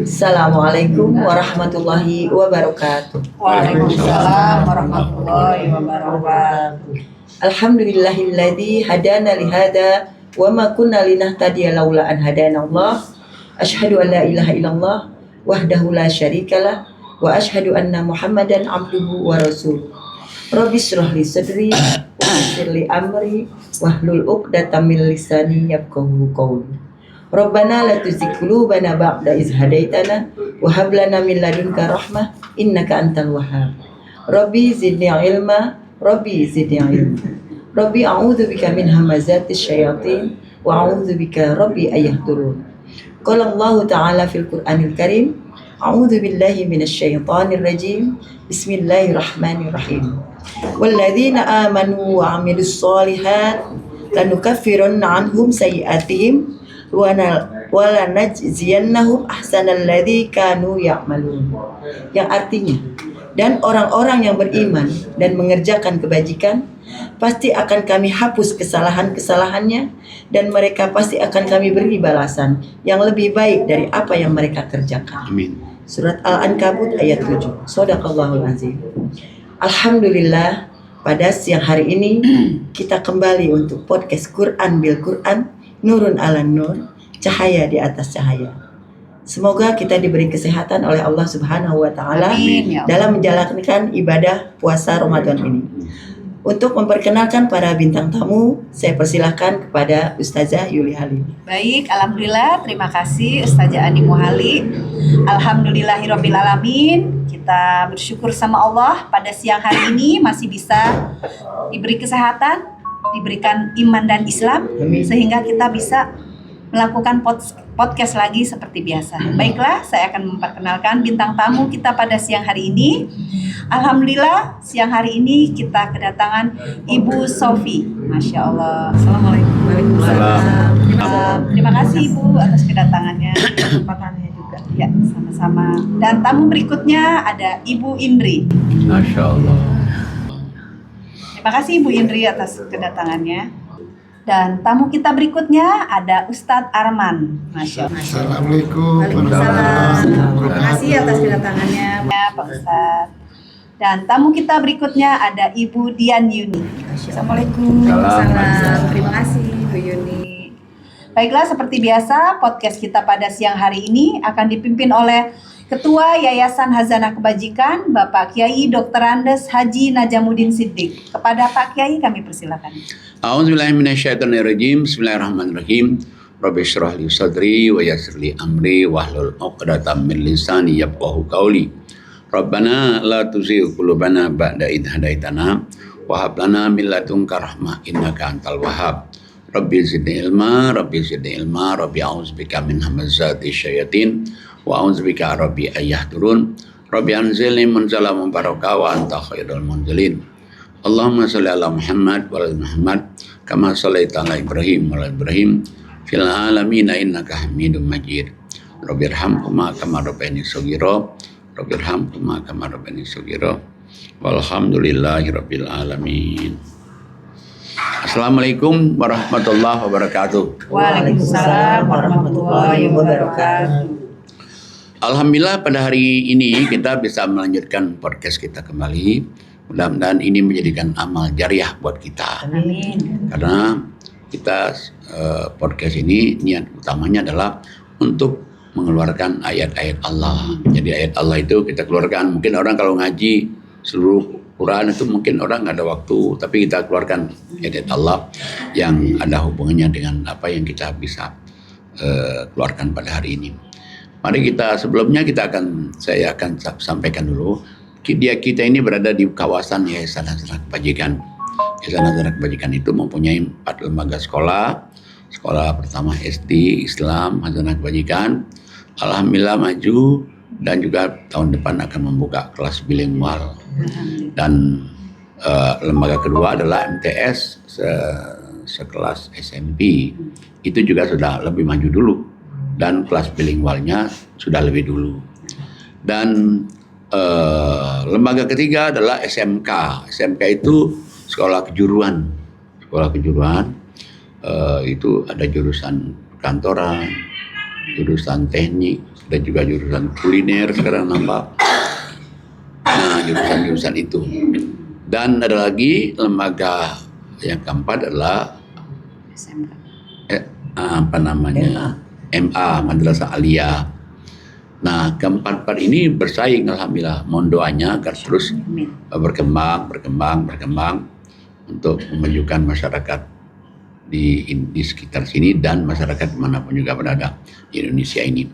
Assalamualaikum warahmatullahi wabarakatuh. Waalaikumsalam warahmatullahi wabarakatuh. Alhamdulillahilladzi hadana lihada wa ma kunna linahtadiya laula an hadana Allah. Asyhadu an la ilaha illallah wahdahu la syarikalah wa asyhadu anna Muhammadan abduhu wa rasuluh. Rabbi shrah li sadri wa yassir li amri wahlul 'uqdatam min lisani yafqahu qawli. Rabbana la tuzigh qulubana ba'da idh hadaitana wa hab lana min ladunka rahmah innaka antal wahhab. Rabbi zidni ilma, Rabbi zidni ilma. Rabbi a'udzu bika min hamazatis syayatin wa a'udzu bika rabbi ayahdurun. Qala Allah Ta'ala fil Qur'anil Karim, a'udzu billahi minasy syaithanir rajim. Bismillahirrahmanirrahim. Walladzina amanu wa 'amilus shalihat lanukaffiranna 'anhum sayyi'atihim wala najziyannahum ahsanal ladzi kanu ya'malun. Yang artinya, dan orang-orang yang beriman dan mengerjakan kebajikan pasti akan kami hapus kesalahan-kesalahannya dan mereka pasti akan kami beri balasan yang lebih baik dari apa yang mereka kerjakan. Amin. Surat Al-Ankabut ayat 7. Shadaqallahul azim. Alhamdulillah, pada siang hari ini kita kembali untuk podcast Quran bil Quran, Nurun ala Nur, cahaya di atas cahaya. Semoga kita diberi kesehatan oleh Allah Subhanahu wa Ta'ala dalam menjalankan ibadah puasa Ramadan ini. Untuk memperkenalkan para bintang tamu, saya persilahkan kepada Ustazah Yuli Halim. Baik, alhamdulillah, terima kasih Ustazah Ani Muhali. Alhamdulillahirabbil alamin. Kita bersyukur sama Allah pada siang hari ini masih bisa diberi kesehatan, diberikan iman dan Islam, sehingga kita bisa melakukan podcast lagi seperti biasa. Baiklah, saya akan memperkenalkan bintang tamu kita pada siang hari ini. Alhamdulillah, siang hari ini kita kedatangan Ibu Sofi. Masya Allah. Assalamualaikum. Waalaikumsalam. Terima kasih Ibu atas kedatangannya, kesempatannya juga. Ya, sama-sama. Dan tamu berikutnya ada Ibu Indri. Masya Allah. Terima kasih Ibu Indri atas kedatangannya. Dan tamu kita berikutnya ada Ustadz Arman. Masya Allah. Assalamualaikum. Waalaikumsalam. Terima kasih atas kedatangannya Pak Ustadz. Dan tamu kita berikutnya ada Ibu Dian Yuni. Assalamualaikum. Waalaikumsalam. Terima kasih Bu Yuni. Baiklah, seperti biasa podcast kita pada siang hari ini akan dipimpin oleh Ketua Yayasan Hazanah Kebajikan, Bapak Kiai Dr. Andes Haji Najamuddin Siddiq. Kepada Pak Kiai kami persilakan. A'udzubillahi minasyaitonirrajim. Bismillahirrahmanirrahim. Rabbi shrah li sadri wa yassir li amri wahlul 'uqdatam min lisani yafqahu qawli. Rabbana la tuzigh qulubana ba'da idh hadaitana wa hab lana min ladunka rahmah innaka antal wahhab. Rabbi zidni ilma, Rabbi zidni ilma, Rabbi a'udzubika min hamazatis syayatin wa a'udzubika rabbi ayahdurun. Rabbi anzilni munzalan mubarakah wa anta khairul munzilin. Allahumma shalli ala Muhammad wa ala Muhammad kama shallaita ala Ibrahim wa ala Ibrahim fil alamin innaka Hamidum Majid. Rabbirhamhuma kama rabbayani shaghira. Rabbirhamhuma kama rabbayani shaghira. Walhamdulillahirabbil alamin. Assalamualaikum warahmatullahi wabarakatuh. Waalaikumsalam warahmatullahi wabarakatuh. Alhamdulillah pada hari ini kita bisa melanjutkan podcast kita kembali. Mudah-mudahan ini menjadikan amal jariah buat kita. Amin. Karena kita podcast ini niat utamanya adalah untuk mengeluarkan ayat-ayat Allah. Jadi ayat Allah itu kita keluarkan. Mungkin orang kalau ngaji seluruh Quran itu mungkin orang nggak ada waktu, tapi kita keluarkan ayat Allah yang ada hubungannya dengan apa yang kita bisa keluarkan pada hari ini. Mari kita sebelumnya saya akan sampaikan dulu. Kita ini berada di kawasan Yayasan Hazanah Kebajikan. Yayasan Hazanah Kebajikan itu mempunyai 4 lembaga sekolah. Sekolah pertama SD Islam Hazanah Kebajikan. Alhamdulillah maju dan juga tahun depan akan membuka kelas bilingual. Dan lembaga kedua adalah MTS sekelas SMP. Itu juga sudah lebih maju dulu. Dan kelas bilingualnya sudah lebih dulu. Dan lembaga ketiga adalah SMK. SMK itu sekolah kejuruan. Sekolah kejuruan itu ada jurusan kantoran, jurusan teknik, ada juga jurusan kuliner sekarang nampak. Nah, jurusan-jurusan itu. Dan ada lagi lembaga yang keempat adalah SMK. apa namanya? MA, Madrasah Aliyah. Nah, keempat-empat ini bersaing alhamdulillah. Mohon doanya agar terus Amin. berkembang untuk memajukan masyarakat di sekitar sini dan masyarakat dimanapun juga berada di Indonesia ini.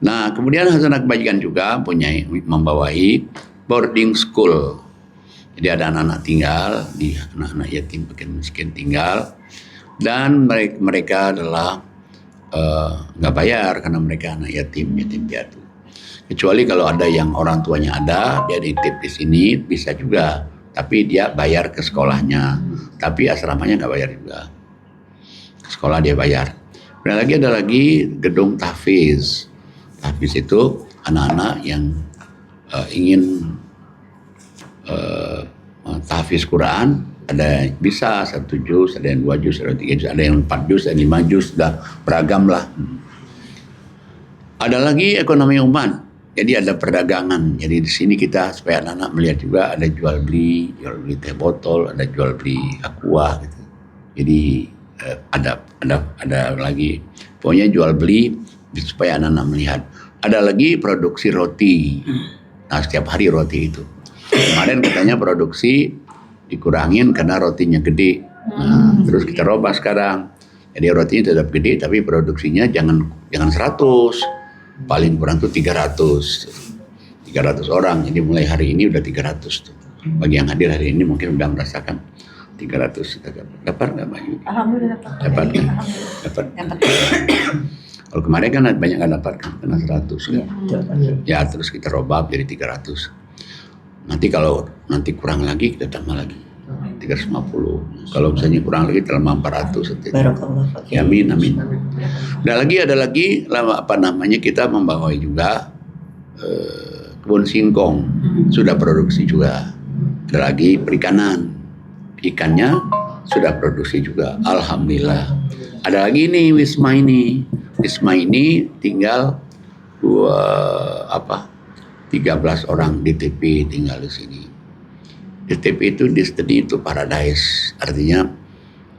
Nah, kemudian Hasanah Kebajikan juga membawahi boarding school. Jadi ada anak-anak tinggal di anak-anak yatim fakir miskin tinggal, dan mereka adalah nggak bayar karena mereka anak yatim piatu. Kecuali kalau ada yang orang tuanya ada, dia dititip di sini bisa juga, tapi dia bayar ke sekolahnya, tapi asramanya nggak bayar juga. Ke sekolah dia bayar. Dan ada lagi gedung tahfiz. Tahfiz itu anak-anak yang ingin tahfiz Quran, ada bisa 1 juz, ada yang 2 juz, ada yang 3 juz, ada yang 4 juz, ada yang 5 juz, sudah beragam lah. Ada lagi ekonomi umat. Jadi ada perdagangan. Jadi di sini kita supaya anak-anak melihat juga ada jual beli teh botol, ada jual beli aqua gitu. Jadi ada lagi pokoknya jual beli supaya anak-anak melihat. Ada lagi produksi roti. Nah, setiap hari roti itu. Kemarin katanya produksi dikurangin karena rotinya gede. Nah, terus kita robah sekarang. Jadi rotinya tetap gede tapi produksinya jangan 100. Paling kurang tuh 300 orang. Jadi mulai hari ini udah 300 tuh. Bagi yang hadir hari ini mungkin udah merasakan 300. Dapat nggak Mbak Yudi? Alhamdulillah Dapat kan? Dapat. Kalau kemarin kan banyak nggak dapat kan, kena 100 kan. Ya terus kita robah jadi 300. Nanti kalau kurang lagi kita tambah lagi 350. Kalau misalnya kurang lagi tambah 400. Barakallah. Ya, amin. Ada lagi apa namanya, kita membawa juga kebun singkong, sudah produksi juga. Ada lagi perikanan, ikannya sudah produksi juga, alhamdulillah. Ada lagi nih Wisma ini tinggal 13 orang DTP tinggal di sini. DTP itu destiny itu paradise, artinya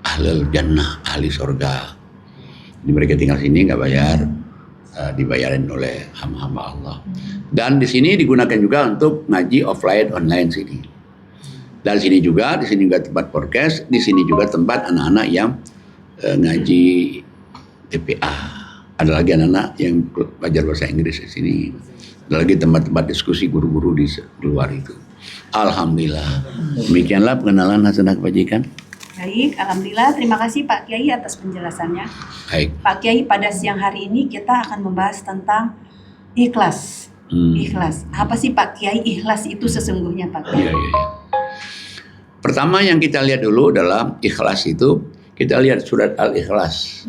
ahlul jannah, ahli surga. Jadi mereka tinggal sini nggak bayar, dibayarin oleh hamba-hamba Allah. Dan di sini digunakan juga untuk ngaji offline online sini. Dan di sini juga tempat podcast, di sini juga tempat anak-anak yang ngaji TPA. Ada lagi anak-anak yang belajar bahasa Inggris di sini. Ada lagi tempat-tempat diskusi guru-guru di luar itu. Alhamdulillah. Demikianlah pengenalan Hasanah Kebajikan. Baik, alhamdulillah. Terima kasih Pak Kiai atas penjelasannya. Baik. Pak Kiai, pada siang hari ini kita akan membahas tentang ikhlas. Ikhlas. Apa sih Pak Kiai ikhlas itu sesungguhnya Pak Kiai? Iya. Pertama yang kita lihat dulu adalah ikhlas itu, kita lihat surat Al-Ikhlas.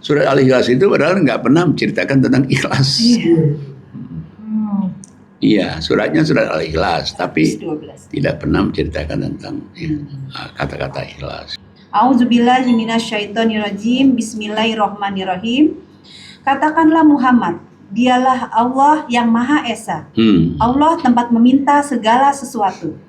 Surat Al-Ikhlas itu padahal nggak pernah menceritakan tentang ikhlas. Iya, suratnya surat Al-Ikhlas, tapi 12. tidak pernah menceritakan tentang kata-kata ikhlas. A'udzubillahi minasyaitonirrajim. Bismillahirrahmanirrahim. Katakanlah Muhammad, dialah Allah yang Maha Esa. Allah tempat meminta segala sesuatu.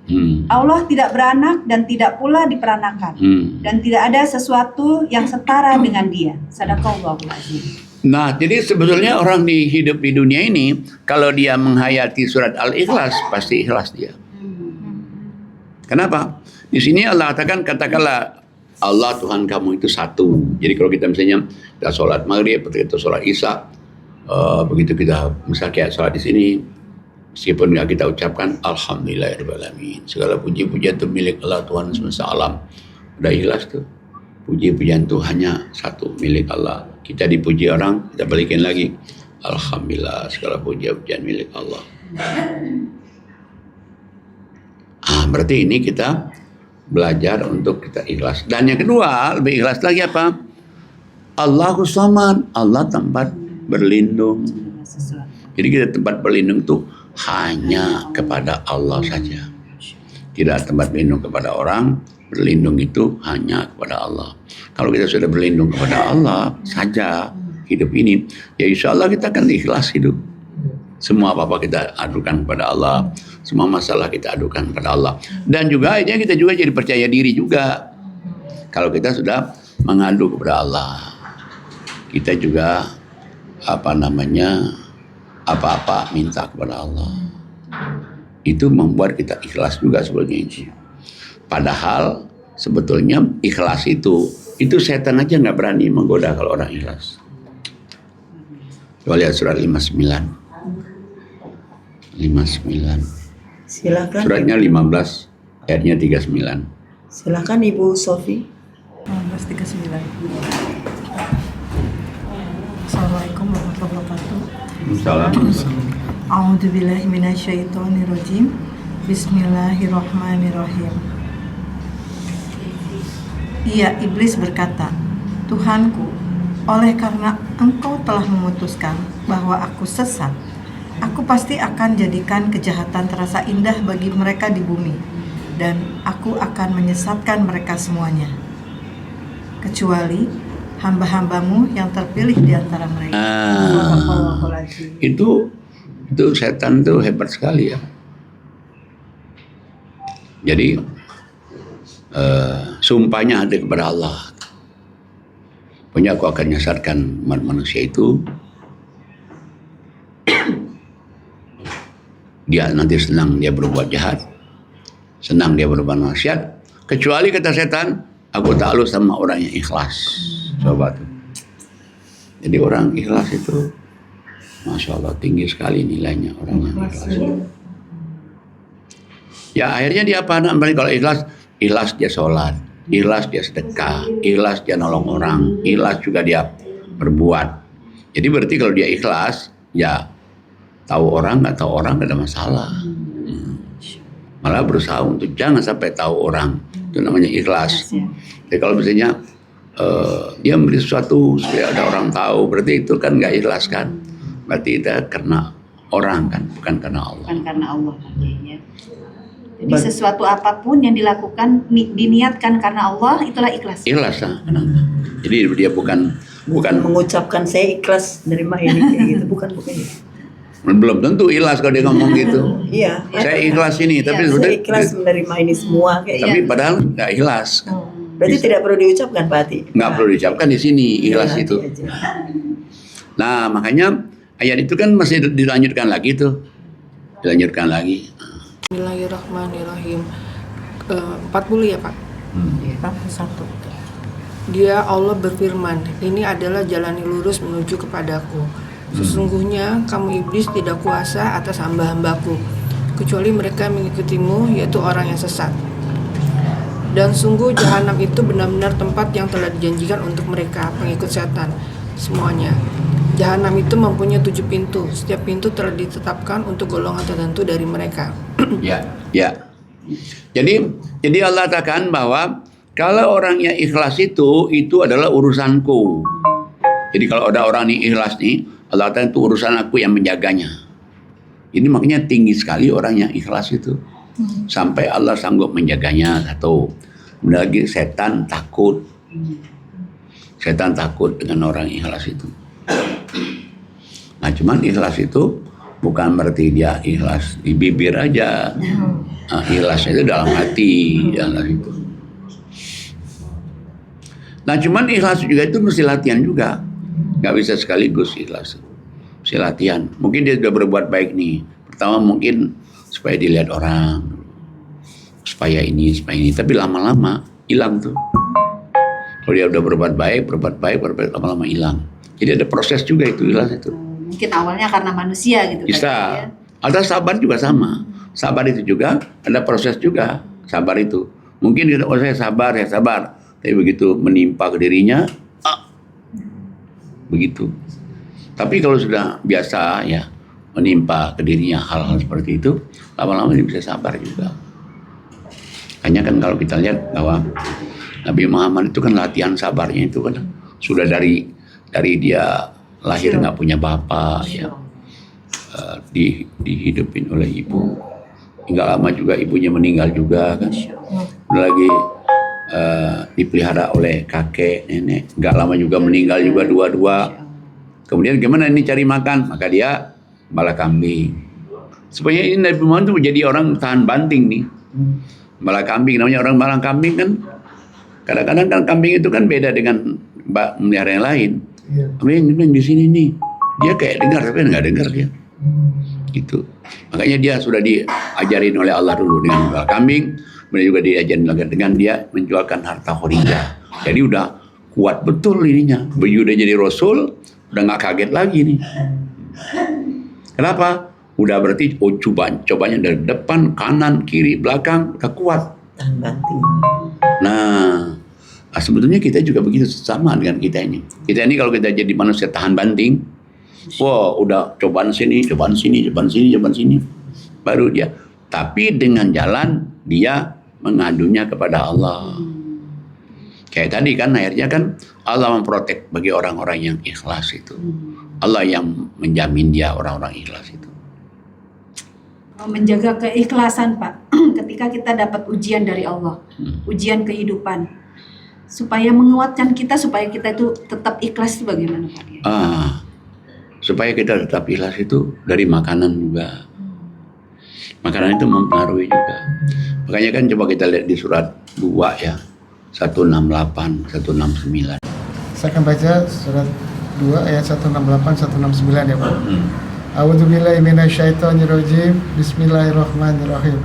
Allah tidak beranak dan tidak pula diperanakan. Dan tidak ada sesuatu yang setara dengan dia. Sadaqallahul azim. Nah, jadi sebetulnya orang hidup di dunia ini, kalau dia menghayati surat Al-Ikhlas, pasti ikhlas dia. Kenapa? Di sini Allah katakanlah Allah Tuhan kamu itu satu. Jadi kalau kita misalnya kita sholat maghrib, kita sholat isya, begitu kita misalnya kayak sholat di sini, meskipun nggak kita ucapkan Alhamdulillahirrahmanirrahim, segala puji-pujian itu milik Allah Tuhan semesta alam. Udah ikhlas tuh. Puji-pujian itu hanya satu, milik Allah. Kita dipuji orang, kita balikin lagi. Alhamdulillah, segala puji-pujian milik Allah. Berarti ini kita belajar untuk kita ikhlas. Dan yang kedua, lebih ikhlas lagi apa? Allahus Samad, Allah tempat berlindung. Jadi kita tempat berlindung itu hanya kepada Allah saja. Tidak tempat berlindung kepada orang, berlindung itu hanya kepada Allah. Kalau kita sudah berlindung kepada Allah saja, hidup ini, ya insya Allah kita akan ikhlas hidup. Semua apa-apa kita adukan kepada Allah, semua masalah kita adukan kepada Allah. Dan juga akhirnya kita juga jadi percaya diri juga. Kalau kita sudah mengadu kepada Allah, kita juga apa-apa minta kepada Allah. Itu membuat kita ikhlas juga sebetulnya. Padahal sebetulnya ikhlas itu setan aja nggak berani menggoda kalau orang ikhlas. Coba lihat surat 59. Silakan. Suratnya 15, ayatnya 39. Silakan Ibu Sofi. 1939. Assalamualaikum warahmatullahi wabarakatuh. Salam. A'udzubillahi minasyaitonirrajim. Bismillahirrahmanirrahim. Ia iblis berkata, Tuhanku, oleh karena engkau telah memutuskan bahwa aku sesat, aku pasti akan jadikan kejahatan terasa indah bagi mereka di bumi, dan aku akan menyesatkan mereka semuanya, kecuali hamba-hambamu yang terpilih di antara mereka. Itu setan tuh hebat sekali ya. Jadi sumpahnya ada kepada Allah. Pokoknya aku akan menyesatkan manusia itu. Dia nanti senang dia berbuat jahat, senang dia berbuat maksiat, kecuali kata setan, aku takluk sama orang yang ikhlas. Coba tuh. Jadi orang ikhlas itu, masya Allah tinggi sekali nilainya orang yang ikhlas. Ya akhirnya dia apa? Kalau ikhlas dia sholat, ikhlas dia sedekah, ikhlas dia nolong orang, ikhlas juga dia berbuat. Jadi berarti kalau dia ikhlas, ya tahu orang nggak tahu orang nggak ada masalah. Malah berusaha untuk jangan sampai tahu orang, itu namanya ikhlas. Jadi kalau misalnya dia memberi sesuatu supaya ada orang tahu, berarti itu kan nggak ikhlas kan? Berarti itu karena orang kan, bukan karena Allah. Bukan karena Allah. Ya. Jadi sesuatu apapun yang dilakukan diniatkan karena Allah, itulah ikhlas. Ikhlas lah. Jadi dia bukan mengucapkan saya ikhlas menerima ini kayak gitu, bukan itu. Belum tentu ikhlas kalau dia ngomong gitu. Iya. Saya ikhlas ini, tapi Saya sebetulnya ikhlas menerima ini semua kayak tapi gitu. padahal nggak ikhlas. Berarti tidak perlu diucapkan Pak Ati. Nggak perlu diucapkan di sini ikhlas Hati itu. aja. Nah makanya ayat itu kan masih dilanjutkan lagi tuh, dilanjutkan lagi. Bismillahirrahmanirrahim. 40 ya Pak? 41. Dia Allah berfirman, ini adalah jalan yang lurus menuju kepadaku. Sesungguhnya kamu iblis tidak kuasa atas hamba-hambaku, kecuali mereka mengikutimu, yaitu orang yang sesat. Dan sungguh jahanam itu benar-benar tempat yang telah dijanjikan untuk mereka, pengikut setan semuanya. Jahanam itu mempunyai 7 pintu. Setiap pintu telah ditetapkan untuk golongan tertentu dari mereka. Ya. Jadi Allah katakan bahwa kalau orang yang ikhlas itu adalah urusanku. Jadi kalau ada orang ini ikhlas nih, Allah katakan itu urusan aku yang menjaganya. Ini makanya tinggi sekali orang yang ikhlas itu. Sampai Allah sanggup menjaganya. Satu. Kemudian lagi setan takut. Setan takut dengan orang ikhlas itu. Nah cuman ikhlas itu bukan berarti dia ikhlas di bibir aja. Nah, ikhlas itu dalam hati. Dalam itu. Nah cuman ikhlas juga itu mesti latihan juga. Gak bisa sekaligus ikhlas. Mesti latihan. Mungkin dia sudah berbuat baik nih. Pertama mungkin supaya dilihat orang. Supaya ini. Tapi lama-lama hilang tuh. Kalau dia udah berbuat baik, lama-lama hilang. Jadi ada proses juga itu ikhlas itu. Mungkin awalnya karena manusia gitu. Bisa. Ya. Ada sabar juga sama. Sabar itu juga ada proses juga. Sabar itu. Mungkin dia saya sabar. Tapi begitu menimpa ke dirinya, begitu. Tapi kalau sudah biasa ya menimpa ke dirinya hal-hal seperti itu, lama-lama dia bisa sabar juga. Hanya kan kalau kita lihat bahwa Nabi Muhammad itu kan latihan sabarnya itu kan sudah dari dia lahir nggak punya bapak ya, dihidupin oleh ibu. Nggak lama juga ibunya meninggal juga kan. Udah lagi dipelihara oleh kakek nenek. Nggak lama juga meninggal juga dua-dua. Kemudian gimana ini cari makan? Maka dia bala kambing. Supaya ini Nabi Muhammad itu menjadi orang tahan banting nih. Bala kambing, namanya orang bala kambing kan. Kadang-kadang kan kambing itu kan beda dengan melihara yang lain. Kambing di sini nih. Dia kayak dengar tapi nggak dengar dia. Gitu. Makanya dia sudah diajarin oleh Allah dulu dengan bala kambing. Kemudian juga diajarin dengan dia menjualkan harta khorijah. Jadi udah kuat betul ininya. Beliau udah jadi Rasul, udah nggak kaget lagi nih. Kenapa? Udah berarti cobanya dari depan, kanan, kiri, belakang, udah kuat. Tahan banting. Nah, sebetulnya kita juga begitu sama dengan kita ini. Kita ini kalau kita jadi manusia tahan banting, wah udah cobaan sini, baru dia. Tapi dengan jalan dia mengadunya kepada Allah. Kayak tadi kan akhirnya kan Allah memprotek bagi orang-orang yang ikhlas itu. Allah yang menjamin dia orang-orang ikhlas itu. Menjaga keikhlasan, Pak, ketika kita dapat ujian dari Allah, ujian kehidupan, supaya menguatkan kita, supaya kita itu tetap ikhlas itu bagaimana, Pak? Supaya kita tetap ikhlas itu dari makanan juga. Makanan itu mempengaruhi juga. Makanya kan coba kita lihat di surat 2 ya, 168, 169. Saya akan baca surat 2 ayat 168, 169 ya Pak. A'udzubillahi minasyaitonirrajim. Bismillahirrahmanirrahim.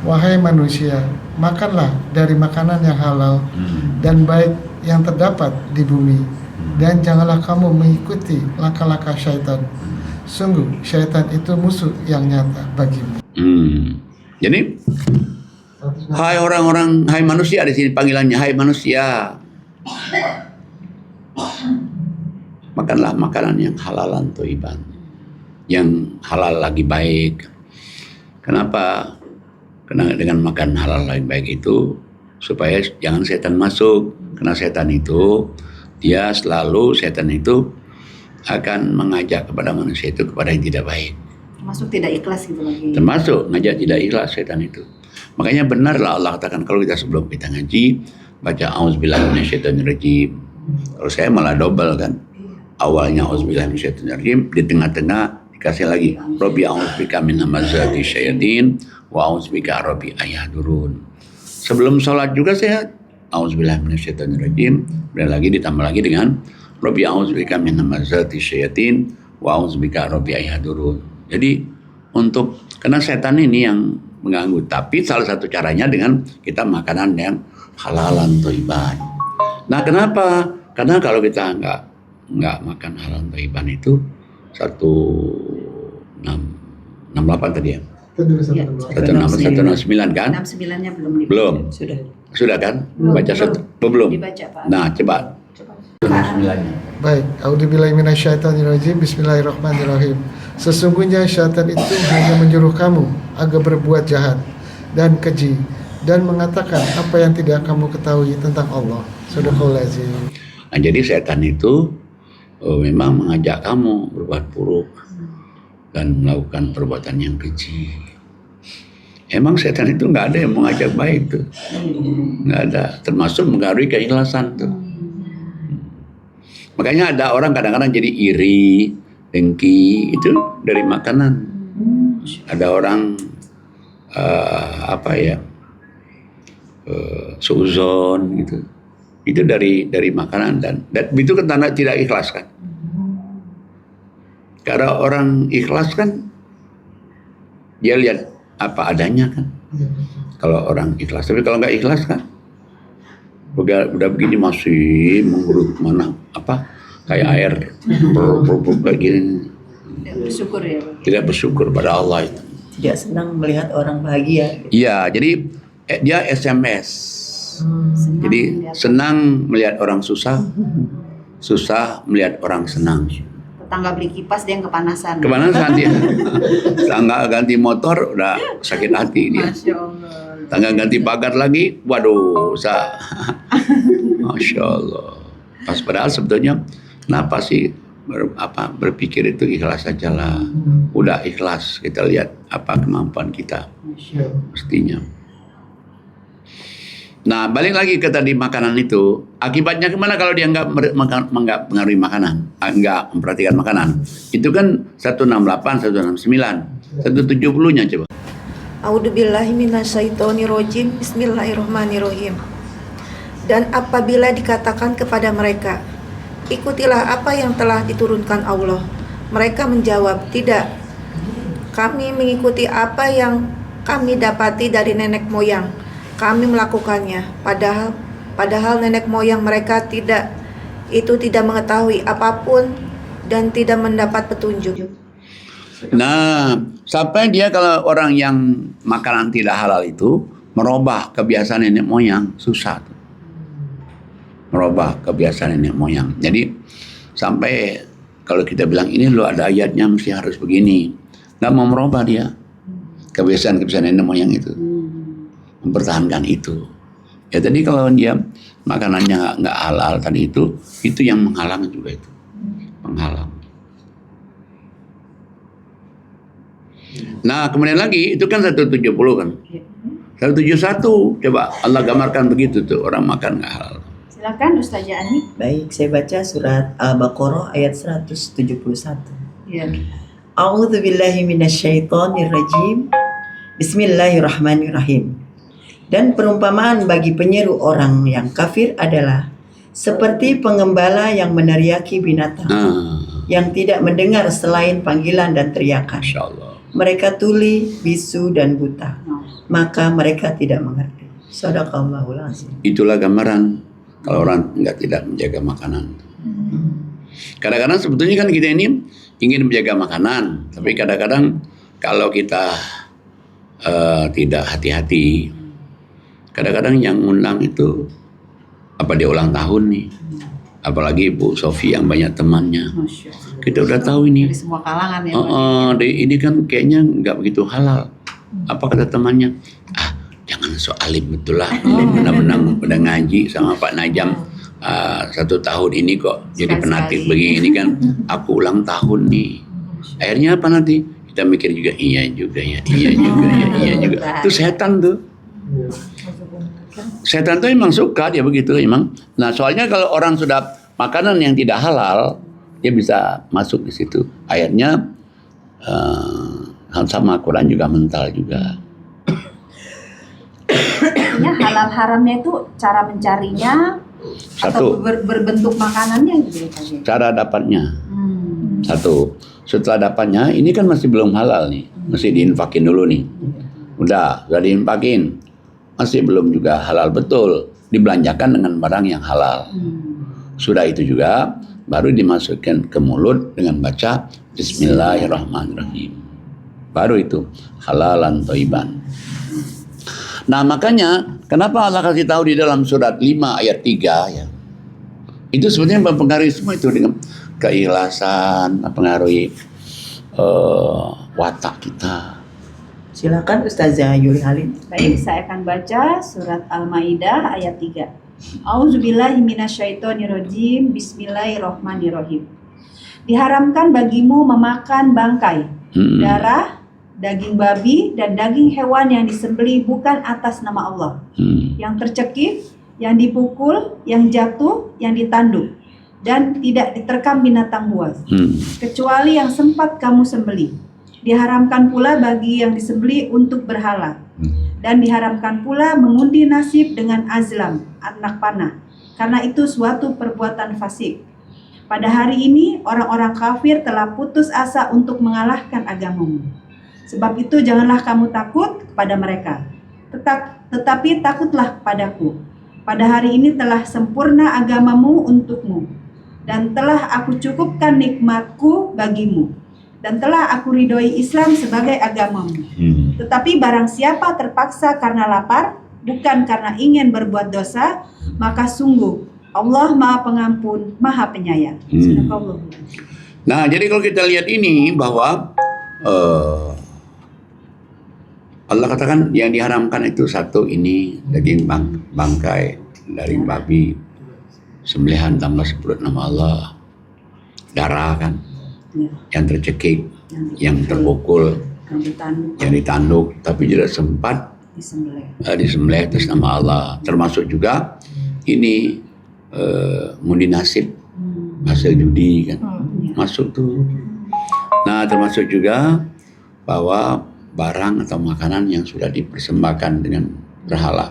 Wahai manusia, makanlah dari makanan yang halal dan baik yang terdapat di bumi, dan janganlah kamu mengikuti langkah-langkah syaitan. Sungguh syaitan itu musuh yang nyata bagimu. Jadi, hai manusia, di sini panggilannya hai manusia. Makanlah makanan yang halalan thayyiban. Yang halal lagi baik. Kenapa? Karena dengan makan halal lagi baik itu supaya jangan setan masuk. Karena setan itu setan itu akan mengajak kepada manusia itu kepada yang tidak baik. Termasuk tidak ikhlas gitu lagi. Termasuk ngajak tidak ikhlas setan itu. Makanya benarlah Allah katakan kalau kita sebelum kita ngaji baca auzubillahi minasyaitonirrajim. Kalau saya malah double kan. Awalnya auzubillahi minasyaitonirrajim, di tengah-tengah dikasih lagi Rabbi a'udzubika min hamazati syayatin wa a'udzubika rabbi ayahdurun. Sebelum sholat juga saya auzubillahi minasyaitonirrajim, dan lagi ditambah lagi dengan Rabbi a'udzubika min hamazati syayatin wa a'udzubika rabbi ayahdurun. Jadi karena setan ini yang mengganggu, tapi salah satu caranya dengan kita makanan yang halalan thayyiban. Nah, kenapa? Karena kalau kita nggak makan halalan thayyiban itu 168 tadi ya. 169 kan? 69-nya Belum. Sudah kan? Baca belum? Dibaca, Pak. Nah, coba. 169-nya. Baik, a'udzubillahi minasyaitonirrajim. Bismillahirrahmanirrahim. Sesungguhnya syaitan itu hanya menyuruh kamu agar berbuat jahat dan keji dan mengatakan apa yang tidak kamu ketahui tentang Allah. Shadaqallahul-azim. Nah, jadi setan itu memang mengajak kamu berbuat buruk dan melakukan perbuatan yang keji. Emang setan itu nggak ada yang mengajak baik tuh, nggak ada. Termasuk mengaruhi keikhlasan tuh. Makanya ada orang kadang-kadang jadi iri, dengki itu dari makanan. Ada orang suuzon gitu. Itu dari makanan dan itu kan tanda tidak ikhlas kan. Karena orang ikhlas kan dia lihat apa adanya kan. Kalau orang ikhlas, tapi kalau nggak ikhlas kan udah begini masih mengurut mana kayak air kayak gini. Tidak bersyukur ya, Pak. Tidak bersyukur pada Allah itu. Tidak senang melihat orang bahagia. Iya, jadi dia SMS. Jadi senang melihat orang susah, susah melihat orang senang. Tetangga beli kipas dia yang kepanasan. Kepanasan dia. Tetangga ganti motor udah sakit hati dia. Masya Allah. Tetangga ganti pagar lagi, waduh, Masya Allah. Pas padahal sebetulnya kenapa sih berpikir itu ikhlas saja lah. Udah ikhlas, kita lihat apa kemampuan kita mestinya. Nah, balik lagi ke tadi makanan itu. Akibatnya kemana kalau dia nggak mengaruhi makanan, nggak memperhatikan makanan? Itu kan 168, 169, 170-nya coba. A'udzubillahi minasyaitonirrajim. Bismillahirrahmanirrahim. Dan apabila dikatakan kepada mereka, ikutilah apa yang telah diturunkan Allah, mereka menjawab, tidak. Kami mengikuti apa yang kami dapati dari nenek moyang. Kami melakukannya, padahal nenek moyang mereka tidak mengetahui apapun dan tidak mendapat petunjuk. Nah, sampai dia kalau orang yang makanan tidak halal itu merubah kebiasaan nenek moyang, susah tuh. Merubah kebiasaan nenek moyang. Jadi sampai kalau kita bilang ini loh ada ayatnya mesti harus begini, nggak mau merubah dia kebiasaan nenek moyang itu, mempertahankan itu. Ya tadi kalau dia makanannya nggak halal tadi itu yang menghalang juga itu, penghalang. Nah kemudian lagi itu kan 170 kan, 171 coba Allah gambarkan begitu tuh orang makan nggak halal. Silakan Ustazah Ani. Baik, saya baca surat Al-Baqarah ayat 171. Ya. A'udzubillahi minasyaitonirrajim. Bismillahirrahmanirrahim. Dan perumpamaan bagi penyeru orang yang kafir adalah seperti pengembala yang meneriaki binatang yang tidak mendengar selain panggilan dan teriakan. Masya Allah. Mereka tuli, bisu, dan buta. Maka mereka tidak mengerti. Shadaqallahul azim. Itulah gambaran kalau orang tidak menjaga makanan. Kadang-kadang sebetulnya kan kita ini ingin menjaga makanan, tapi kadang-kadang kalau kita tidak hati-hati, kadang-kadang yang undang itu apa dia ulang tahun nih, apalagi Bu Sofi yang banyak temannya, kita udah tahu ini. Dari semua kalangan ya. Ini kan kayaknya nggak begitu halal. Apa kata temannya? Jangan so alim betul lah. Benar-benar udah ngaji sama Pak Najam 1 tahun ini kok jadi penatik begini kan. Aku ulang tahun nih. Akhirnya apa nanti? Kita mikir juga iya juga. Itu setan tuh. Setan tuh emang suka dia begitu emang. Nah soalnya kalau orang sudah makanan yang tidak halal, dia bisa masuk di situ. Ayatnya sama Quran juga mental juga. Artinya halal haramnya itu cara mencarinya Satu. atau berbentuk makanannya gitu ya. Cara dapatnya. Satu. Setelah dapatnya, ini kan masih belum halal nih. Mesti diinfakin dulu nih. Udah diinfakin. Masih belum juga halal betul. Dibelanjakan dengan barang yang halal. Sudah itu juga baru dimasukkan ke mulut dengan baca Bismillahirrahmanirrahim. Baru itu halalan thayyiban. Nah makanya kenapa Allah kasih tahu di dalam surat 5 ayat 3 ya. Itu sebenarnya mempengaruhi semua itu dengan keikhlasan, mempengaruhi watak kita. Silakan Ustazah Yuli Halim. Baik, saya akan baca surat Al-Maidah ayat 3. A'udzubillahi minasyaitonirrajim. Bismillahirrahmanirrahim. Diharamkan bagimu memakan bangkai, darah, daging babi, dan daging hewan yang disembelih bukan atas nama Allah, yang tercekik, yang dipukul, yang jatuh, yang ditanduk, dan tidak diterkam binatang buas, kecuali yang sempat kamu sembelih. Diharamkan pula bagi yang disembelih untuk berhala, dan diharamkan pula mengundi nasib dengan azlam, anak panah, karena itu suatu perbuatan fasik. Pada hari ini orang-orang kafir telah putus asa untuk mengalahkan agamamu. Sebab itu janganlah kamu takut kepada mereka, tetapi takutlah kepadaku. Pada hari ini telah sempurna agamamu untukmu, dan telah aku cukupkan nikmatku bagimu, dan telah aku ridhoi Islam sebagai agamamu. Tetapi barang siapa terpaksa karena lapar, bukan karena ingin berbuat dosa, maka sungguh Allah Maha Pengampun, Maha Penyayang. Nah jadi kalau kita lihat ini bahwa Allah katakan yang diharamkan itu satu ini daging bangkai dari babi, sembelihan tanpa sebut nama Allah, darah kan, yang tercekik, yang terpukul, yang ditanduk, tapi tidak sempat disembelih atas nama Allah. Termasuk juga ini mundi nasib, hasil judi kan, masuk tuh. Nah, termasuk juga bahwa barang atau makanan yang sudah dipersembahkan dengan berhala.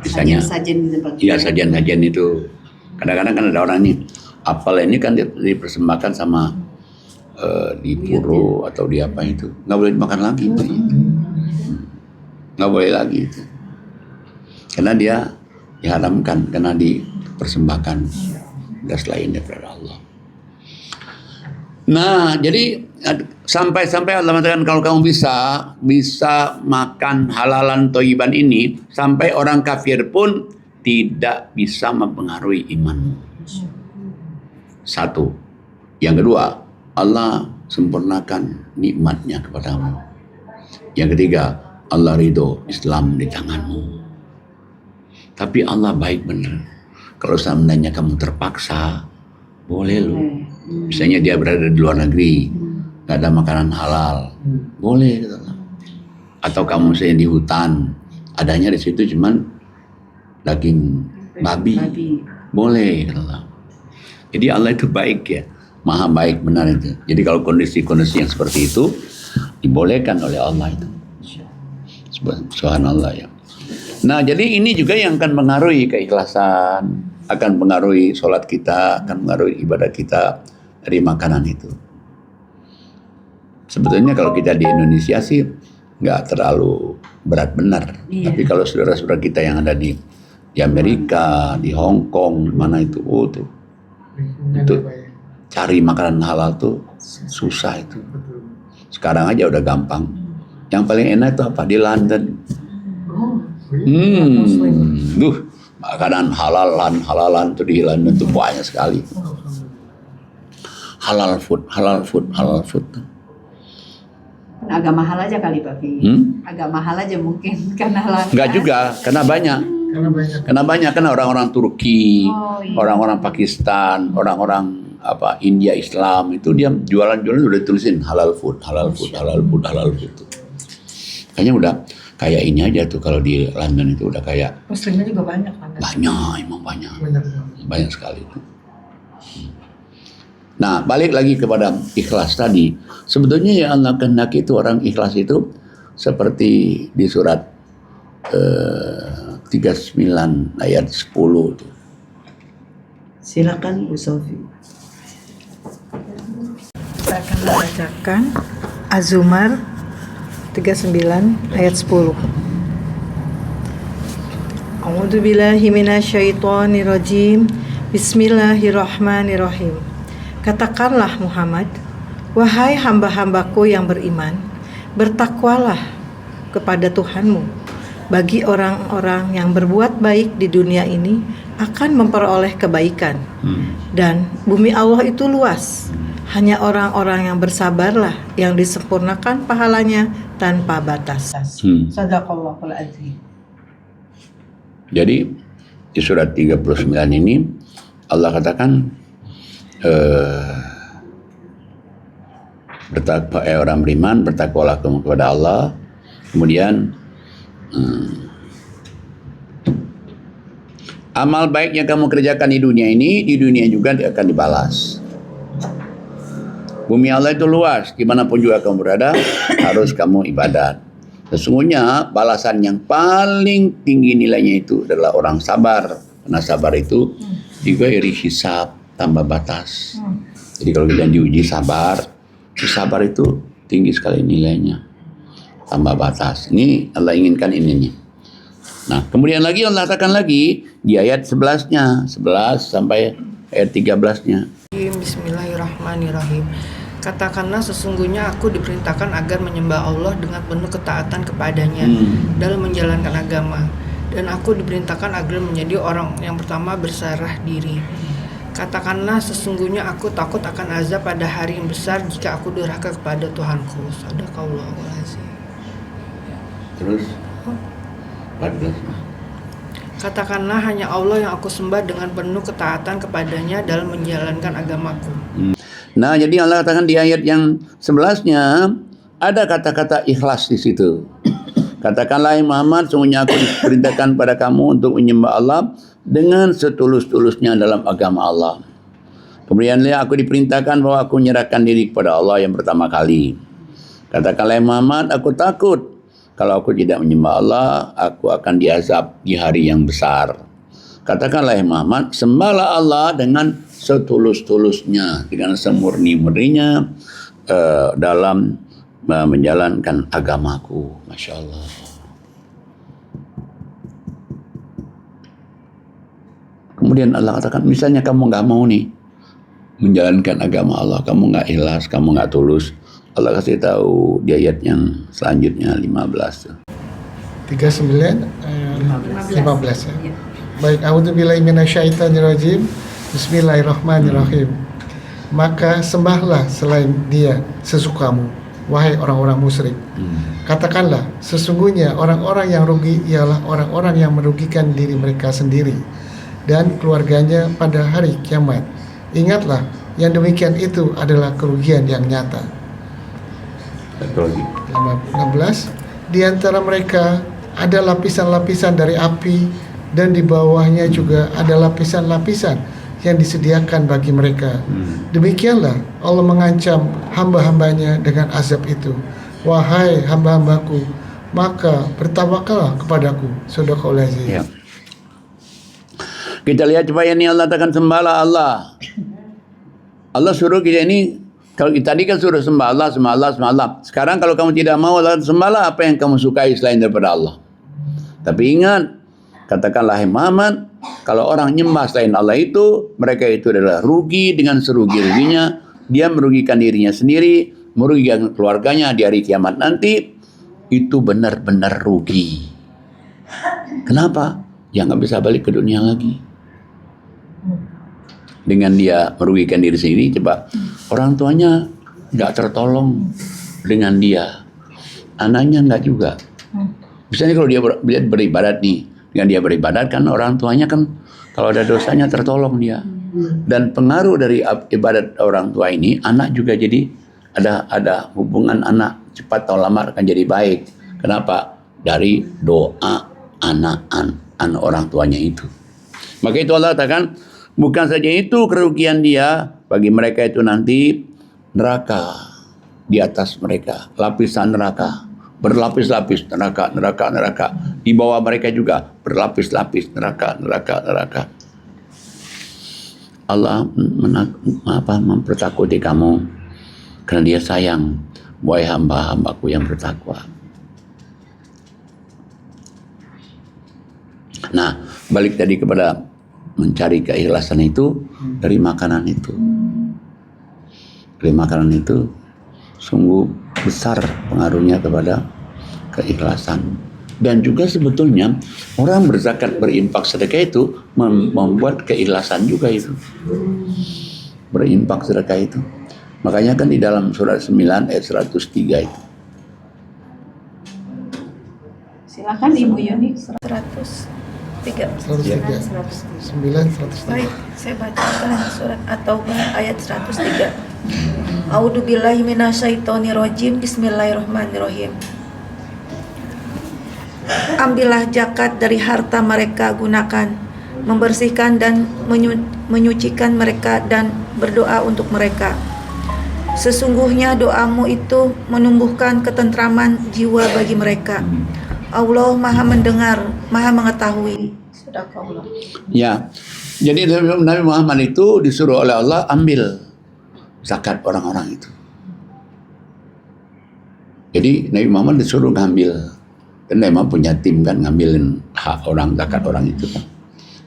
Misalnya, sajian-sajian itu. Kadang-kadang kan ada orang nih, apel ini kan dipersembahkan sama di puro atau di apa itu, nggak boleh dimakan lagi, nggak boleh lagi itu, karena dia diharamkan karena dipersembahkan dan selain daripada Allah. Nah, jadi sampai Allah mengatakan kalau kamu bisa makan halalan thayyiban ini, sampai orang kafir pun tidak bisa mempengaruhi imanmu. Satu. Yang kedua, Allah sempurnakan nikmatnya kepadamu. Yang ketiga, Allah ridho Islam di tanganmu. Tapi Allah baik benar. Kalau seandainya kamu terpaksa, boleh loh. Misalnya dia berada di luar negeri, nggak ada makanan halal, boleh gitu. Atau kamu misalnya di hutan, adanya di situ cuman daging babi, boleh gitu. Jadi Allah itu baik ya, maha baik benar itu. Jadi kalau kondisi-kondisi yang seperti itu dibolehkan oleh Allah itu. Subhanallah ya. Nah, jadi ini juga yang akan mengaruhi keikhlasan, akan mengaruhi sholat kita, akan mengaruhi ibadah kita dari makanan itu. Sebetulnya kalau kita di Indonesia sih nggak terlalu berat benar. Tapi kalau saudara-saudara kita yang ada di Amerika, di Hong Kong, mana itu, tuh itu cari makanan halal tuh susah itu. Sekarang aja udah gampang. Yang paling enak itu apa? Di London. Makanan halalan tuh di London tuh banyak sekali. Halal food. Agak mahal aja kali Pak Fi. Agak mahal aja mungkin karena langka. Enggak juga, karena banyak. Karena orang-orang Turki, orang-orang Pakistan, orang-orang India Islam itu dia jualan udah ditulisin halal food. Kayaknya udah kayak ini aja tuh kalau di London itu udah kayak. Muslimnya juga banyak kan? Banyak sekali itu. Nah, balik lagi kepada ikhlas tadi. Sebetulnya yang Allah kehendaki itu orang ikhlas itu seperti di surat 39 ayat 10 itu. Silakan Bu Sofi. Kita akan membacakan Az-Zumar 39 ayat 10. A'udzu billahi minasyaitonir rajim. Bismillahirrahmanirrahim. Katakanlah Muhammad, wahai hamba-hambaku yang beriman, bertakwalah kepada Tuhanmu. Bagi orang-orang yang berbuat baik di dunia ini akan memperoleh kebaikan. Dan bumi Allah itu luas. Hanya orang-orang yang bersabarlah yang disempurnakan pahalanya tanpa batas. Sadaqallahul azim. Jadi di surat 39 ini Allah katakan orang beriman bertakwalah kepada Allah. Kemudian amal baik yang kamu kerjakan di dunia ini, di dunia juga akan dibalas. Bumi Allah itu luas, dimanapun juga kamu berada, harus kamu ibadat. Sesungguhnya balasan yang paling tinggi nilainya itu adalah orang sabar. Karena sabar itu juga iri hisab, tambah batas. Jadi kalau kita diuji sabar itu tinggi sekali nilainya, tambah batas. Ini Allah inginkan ini nih. Nah, kemudian lagi Allah katakan lagi di ayat 11-nya, 11 sampai ayat 13-nya. Bismillahirrahmanirrahim. Katakanlah sesungguhnya aku diperintahkan agar menyembah Allah dengan penuh ketaatan kepadanya dalam menjalankan agama. Dan aku diperintahkan agar menjadi orang yang pertama berserah diri. Katakanlah sesungguhnya aku takut akan azab pada hari yang besar jika aku durhaka kepada Tuhanku. Sadaqallahul azim. Terus 14. Katakanlah hanya Allah yang aku sembah dengan penuh ketaatan kepadanya dalam menjalankan agamaku. Nah, jadi Allah katakan di ayat yang 11-nya ada kata-kata ikhlas di situ. Katakanlah Muhammad, sungguhnya aku diperintahkan pada kamu untuk menyembah Allah dengan setulus-tulusnya dalam agama Allah. Kemudian aku diperintahkan bahwa aku menyerahkan diri kepada Allah yang pertama kali. Katakanlah Muhammad, aku takut kalau aku tidak menyembah Allah, aku akan diazab di hari yang besar. Katakanlah Muhammad, sembahlah Allah dengan setulus-tulusnya, dengan semurni-murninya dalam menjalankan agamaku. Masya Allah. Kemudian Allah katakan, misalnya kamu nggak mau nih menjalankan agama Allah, kamu nggak ikhlas, kamu nggak tulus, Allah kasih tahu di ayat yang selanjutnya 15. 39 15 ya. Baik, a'udzubillahi minasyaitonirrajim. Bismillahirrahmanirrahim. Maka sembahlah selain Dia sesukamu, wahai orang-orang musyrik. Katakanlah, sesungguhnya orang-orang yang rugi ialah orang-orang yang merugikan diri mereka sendiri dan keluarganya pada hari kiamat. Ingatlah, yang demikian itu adalah kerugian yang nyata. 16. Di antara mereka ada lapisan-lapisan dari api, dan di bawahnya juga ada lapisan-lapisan yang disediakan bagi mereka. Demikianlah Allah mengancam hamba-hambanya dengan azab itu. Wahai hamba-hambaku, maka bertawakallah kepadaku. Shadaqallahul azim. Ya. Kita lihat supaya ini Allah katakan sembahlah Allah. Allah suruh kita ini, kalau kita tadi kan suruh sembah Allah, sembah Allah, sembah Allah. Sekarang kalau kamu tidak mau, Allah sembahlah apa yang kamu sukai selain daripada Allah. Tapi ingat, katakanlah Muhammad, kalau orang nyembah selain Allah itu, mereka itu adalah rugi dengan serugi-ruginya. Dia merugikan dirinya sendiri, merugikan keluarganya di hari kiamat nanti. Itu benar-benar rugi. Kenapa? Ya nggak bisa balik ke dunia lagi. Dengan dia merugikan diri sendiri, coba orang tuanya nggak tertolong dengan dia, anaknya nggak juga. Misalnya kalau dia beribadat nih, dengan dia beribadat kan orang tuanya kan kalau ada dosanya tertolong dia. Dan pengaruh dari ibadat orang tua ini, anak juga jadi ada hubungan anak cepat atau lama akan jadi baik. Kenapa? Dari doa anak orang tuanya itu. Maka itu Allah katakan, bukan saja itu kerugian dia, bagi mereka itu nanti neraka di atas mereka, lapisan neraka, berlapis-lapis neraka. Di bawah mereka juga berlapis-lapis neraka. Allah mempertakuti kamu karena Dia sayang, wahai hamba-hambaku yang bertakwa. Nah, balik tadi kepada mencari keikhlasan itu dari makanan itu. Dari makanan itu sungguh besar pengaruhnya kepada keikhlasan. Dan juga sebetulnya orang berzakat, berinfak, sedekah itu membuat keikhlasan juga itu. Berinfak, sedekah itu. Makanya kan di dalam surat 9 ayat 103 itu. Silakan Ibu Yuni. 103. 103. Baik, saya bacakan surat At-Taubah ayat 103. A'udzubillahi minasyaitonirrajim. Bismillahirrahmanirrahim. Ambillah zakat dari harta mereka, gunakan, membersihkan dan menyucikan mereka, dan berdoa untuk mereka. Sesungguhnya doamu itu menumbuhkan ketentraman jiwa bagi mereka. Allah Maha mendengar, Maha mengetahui. Sadaqallah. Ya, jadi Nabi Muhammad itu disuruh oleh Allah ambil zakat orang-orang itu. Jadi Nabi Muhammad disuruh ngambil. Dan memang punya tim kan ngambilin hak orang, zakat orang itu kan.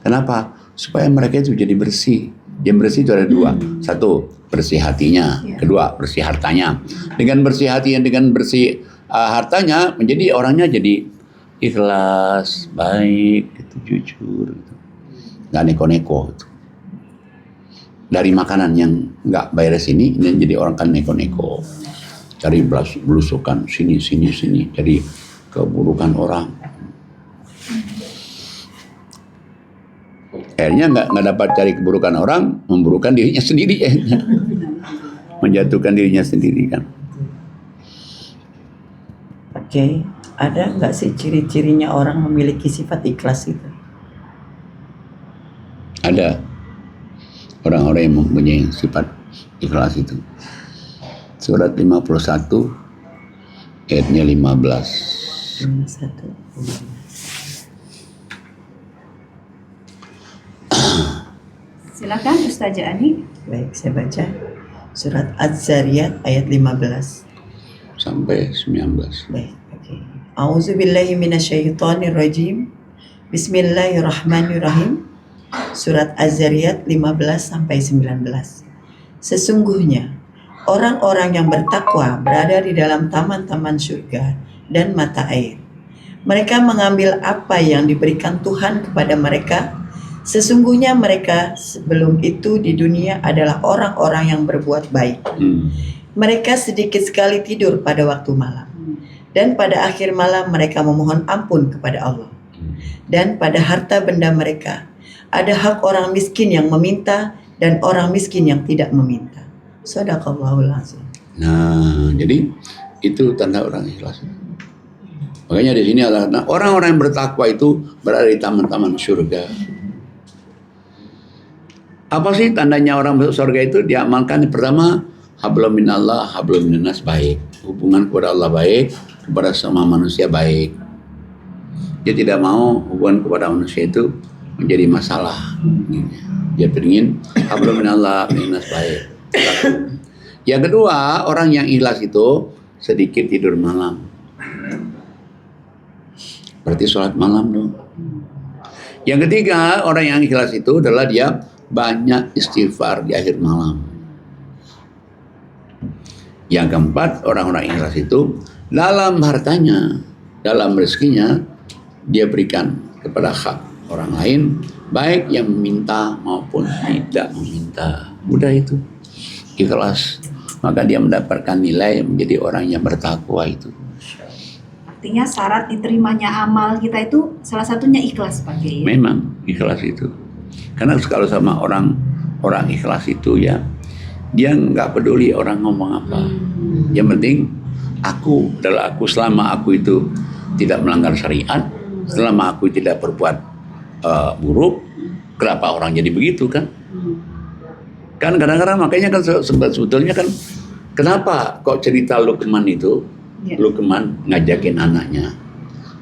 Kenapa? Supaya mereka itu jadi bersih. Yang bersih itu ada dua. Satu, bersih hatinya. Kedua, bersih hartanya. Dengan bersih hatinya, dengan bersih hartanya, menjadi orangnya jadi ikhlas, baik, gitu, jujur, gitu. Nggak neko-neko. Gitu. Dari makanan yang nggak beres ini jadi orang kan neko-neko. Cari belusukan, sini. Jadi keburukan orang. Akhirnya nggak dapat cari keburukan orang, memburukan dirinya sendiri akhirnya. Menjatuhkan dirinya sendiri kan. Oke. Ada nggak sih ciri-cirinya orang memiliki sifat ikhlas itu? Ada orang-orang yang mempunyai sifat ikhlas itu. Surat 51 ayatnya 15. Satu. Silakan Ustazah Ani. Baik, saya baca surat Az-Zariyat ayat 15 sampai 19. baik. Oke. A'udzubillahi minasyaitonirrajim. Bismillahirrahmanirrahim. Surat Az-Zariyat 15 sampai 19. Sesungguhnya orang-orang yang bertakwa berada di dalam taman-taman surga dan mata air. Mereka mengambil apa yang diberikan Tuhan kepada mereka. Sesungguhnya mereka sebelum itu di dunia adalah orang-orang yang berbuat baik. Mereka sedikit sekali tidur pada waktu malam. Dan pada akhir malam mereka memohon ampun kepada Allah. Dan pada harta benda mereka ada hak orang miskin yang meminta dan orang miskin yang tidak meminta. Shadaqallahul azim. Nah, jadi itu tanda orang ikhlas. Makanya di sini adalah orang-orang yang bertakwa itu berada di taman-taman surga. Apa sih tandanya orang masuk surga itu? Diamalkan pertama, hablum minallah, hablum minannas, baik. Hubungan kepada Allah baik, kepada semua manusia baik. Dia tidak mau hubungan kepada manusia itu menjadi masalah. Dia ingin hablum minallah, minannas, baik. Yang kedua, orang yang ikhlas itu sedikit tidur malam. Berarti sholat malam dong. Yang ketiga, orang yang ikhlas itu adalah dia banyak istighfar di akhir malam. Yang keempat, orang-orang ikhlas itu dalam hartanya, dalam rezekinya, dia berikan kepada hak orang lain, baik yang meminta maupun tidak meminta. Udah itu, ikhlas. Maka dia mendapatkan nilai menjadi orang yang bertakwa itu. Artinya syarat diterimanya amal kita itu salah satunya ikhlas, Pak Kiai. Memang ikhlas itu. Karena kalau sama orang ikhlas itu ya, dia nggak peduli orang ngomong apa. Yang penting aku adalah aku, selama aku itu tidak melanggar syariat, selama aku tidak berbuat buruk, kenapa orang jadi begitu kan? Kan kadang-kadang makanya kan sebetulnya kan kenapa kok cerita Luqman itu, Luqman ngajakin anaknya.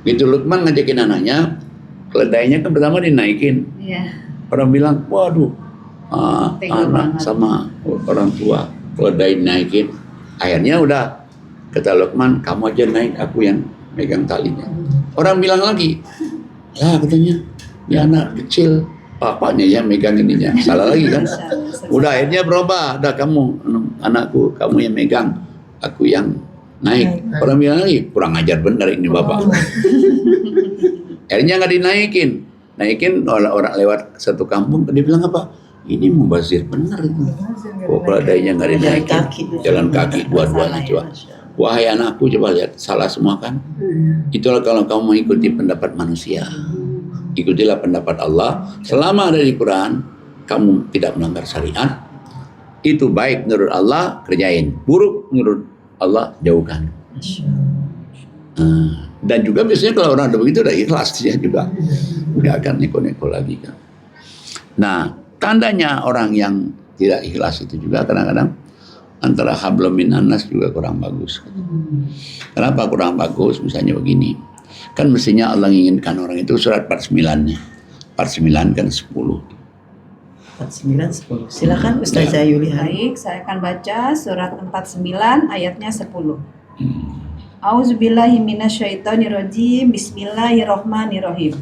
Begitu Luqman ngajakin anaknya, keledainya kan pertama dinaikin. Orang bilang, waduh, anak sama orang tua, keledai naikin. Akhirnya udah, kata Luqman, kamu aja naik, aku yang megang talinya. Orang bilang lagi, ya katanya, ya anak kecil, papanya yang megang ininya. Salah lagi kan? Udah akhirnya berubah, udah kamu, anakku, kamu yang megang, aku yang naik. Orang bilang lagi, kurang ajar bener ini bapak. Akhirnya nggak dinaikin. Naikin orang lewat satu kampung, dia bilang apa? Ini mubazir benar itu. Kok keledainya nggak dinaikin? Jalan kaki dua-duanya coba. Wahai anakku, coba lihat, salah semua kan? Itulah kalau kamu mengikuti pendapat manusia. Ikutilah pendapat Allah. Selama ada di Quran, kamu tidak melanggar syariat. Itu baik menurut Allah, kerjain. Buruk menurut Allah, jauhkan. Dan juga biasanya kalau orang ada begitu udah ikhlas dia juga, nggak akan neko-neko lagi kan. Nah, tandanya orang yang tidak ikhlas itu juga kadang-kadang antara hablum minannas juga kurang bagus. Kenapa kurang bagus? Misalnya begini, kan mestinya Allah menginginkan orang itu surat 49-nya. 49 kan 10. 49 10. Silakan Ustazah Yuli. Baik, saya akan baca surat 49 ayatnya 10. Auzubillahi minasyaitonirrajim. Bismillahirrahmanirrahim.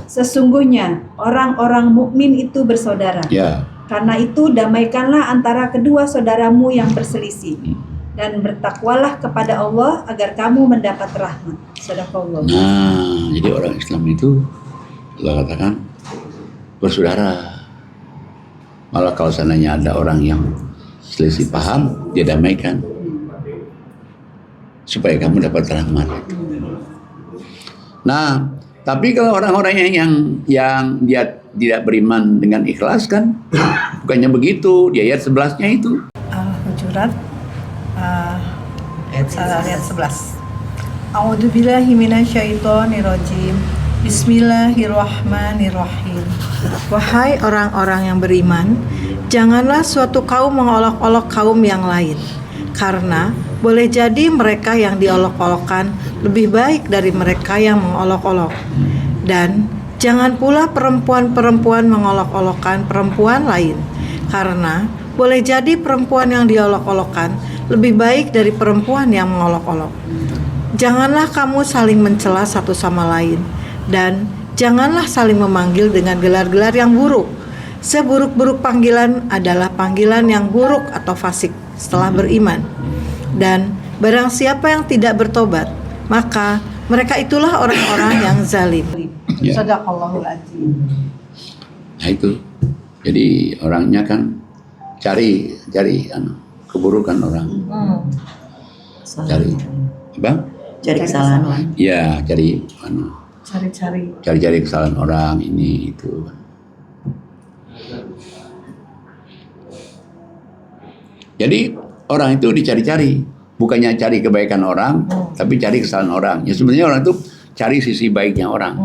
Sesungguhnya orang-orang mukmin itu bersaudara. Ya. Karena itu damaikanlah antara kedua saudaramu yang berselisih dan bertakwalah kepada Allah agar kamu mendapat rahmat. Shadaqallah. Nah, jadi orang Islam itu Allah katakan bersaudara. Malah kalau seandainya ada orang yang selisih paham, dia damaikan supaya kamu dapat rahmat. Nah, tapi kalau orang-orang yang dia tidak beriman dengan ikhlas kan, bukannya begitu. Di ayat 11-nya itu. Al-Hujurat ayat 11. A'udzubillahi minasyaitonirrajim. Bismillahirrahmanirrahim. Wahai orang-orang yang beriman, janganlah suatu kaum mengolok-olok kaum yang lain, karena boleh jadi mereka yang diolok-olokkan lebih baik dari mereka yang mengolok-olok. Dan jangan pula perempuan-perempuan mengolok-olokkan perempuan lain, karena boleh jadi perempuan yang diolok-olokkan lebih baik dari perempuan yang mengolok-olok. Janganlah kamu saling mencela satu sama lain, dan janganlah saling memanggil dengan gelar-gelar yang buruk. Seburuk-buruk panggilan adalah panggilan yang buruk atau fasik setelah beriman. Dan barang siapa yang tidak bertobat, maka mereka itulah orang-orang yang zalim. Ya. Shadaqallahul adzim. Nah itu, jadi orangnya kan cari keburukan orang, cari apa? Cari kesalahan orang. Ya, cari Cari-cari. kesalahan orang ini itu. Jadi orang itu dicari-cari, bukannya cari kebaikan orang, tapi cari kesalahan orang. Ya sebenarnya orang itu cari sisi baiknya orang.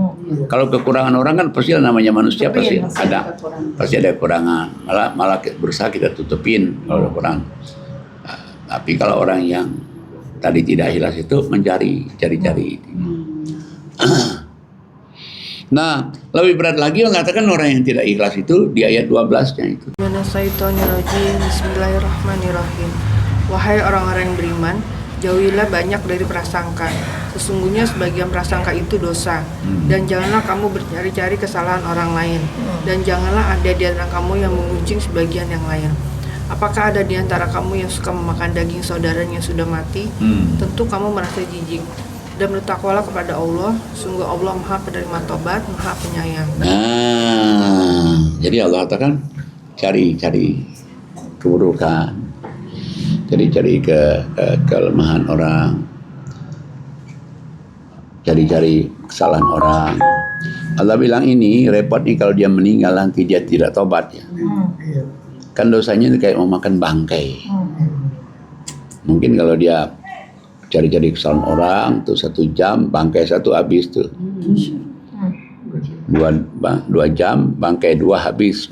Kalau kekurangan orang kan pasti namanya manusia pasti ada kekurangan. Malah berusaha kita tutupin kalau ada kurang. Tapi kalau orang yang tadi tidak ikhlas itu cari-cari. Nah, lebih berat lagi mengatakan orang yang tidak ikhlas itu di ayat 12-nya itu. Minasyaitonirrajim. Bismillahirrahmanirrahim. Wahai orang-orang yang beriman, jauhilah banyak dari prasangka. Sesungguhnya sebagian prasangka itu dosa. Dan janganlah kamu bercari-cari kesalahan orang lain. Dan janganlah ada di antara kamu yang menguncing sebagian yang lain. Apakah ada di antara kamu yang suka memakan daging saudaranya yang sudah mati? Tentu kamu merasa jijik. Dan bertakwalah kepada Allah. Sungguh Allah Maha Penerima Tobat, Maha Penyayang. Nah, jadi Allah katakan cari keburukan, cari kelemahan orang, cari kesalahan orang. Allah bilang ini repot nih kalau dia meninggal nanti dia tidak tobat ya. Kan dosanya itu kayak mau makan bangkai. Mungkin kalau dia cari-cari kesalahan orang tuh 1 jam bangkai 1 habis tuh. 2 jam bangkai 2 habis.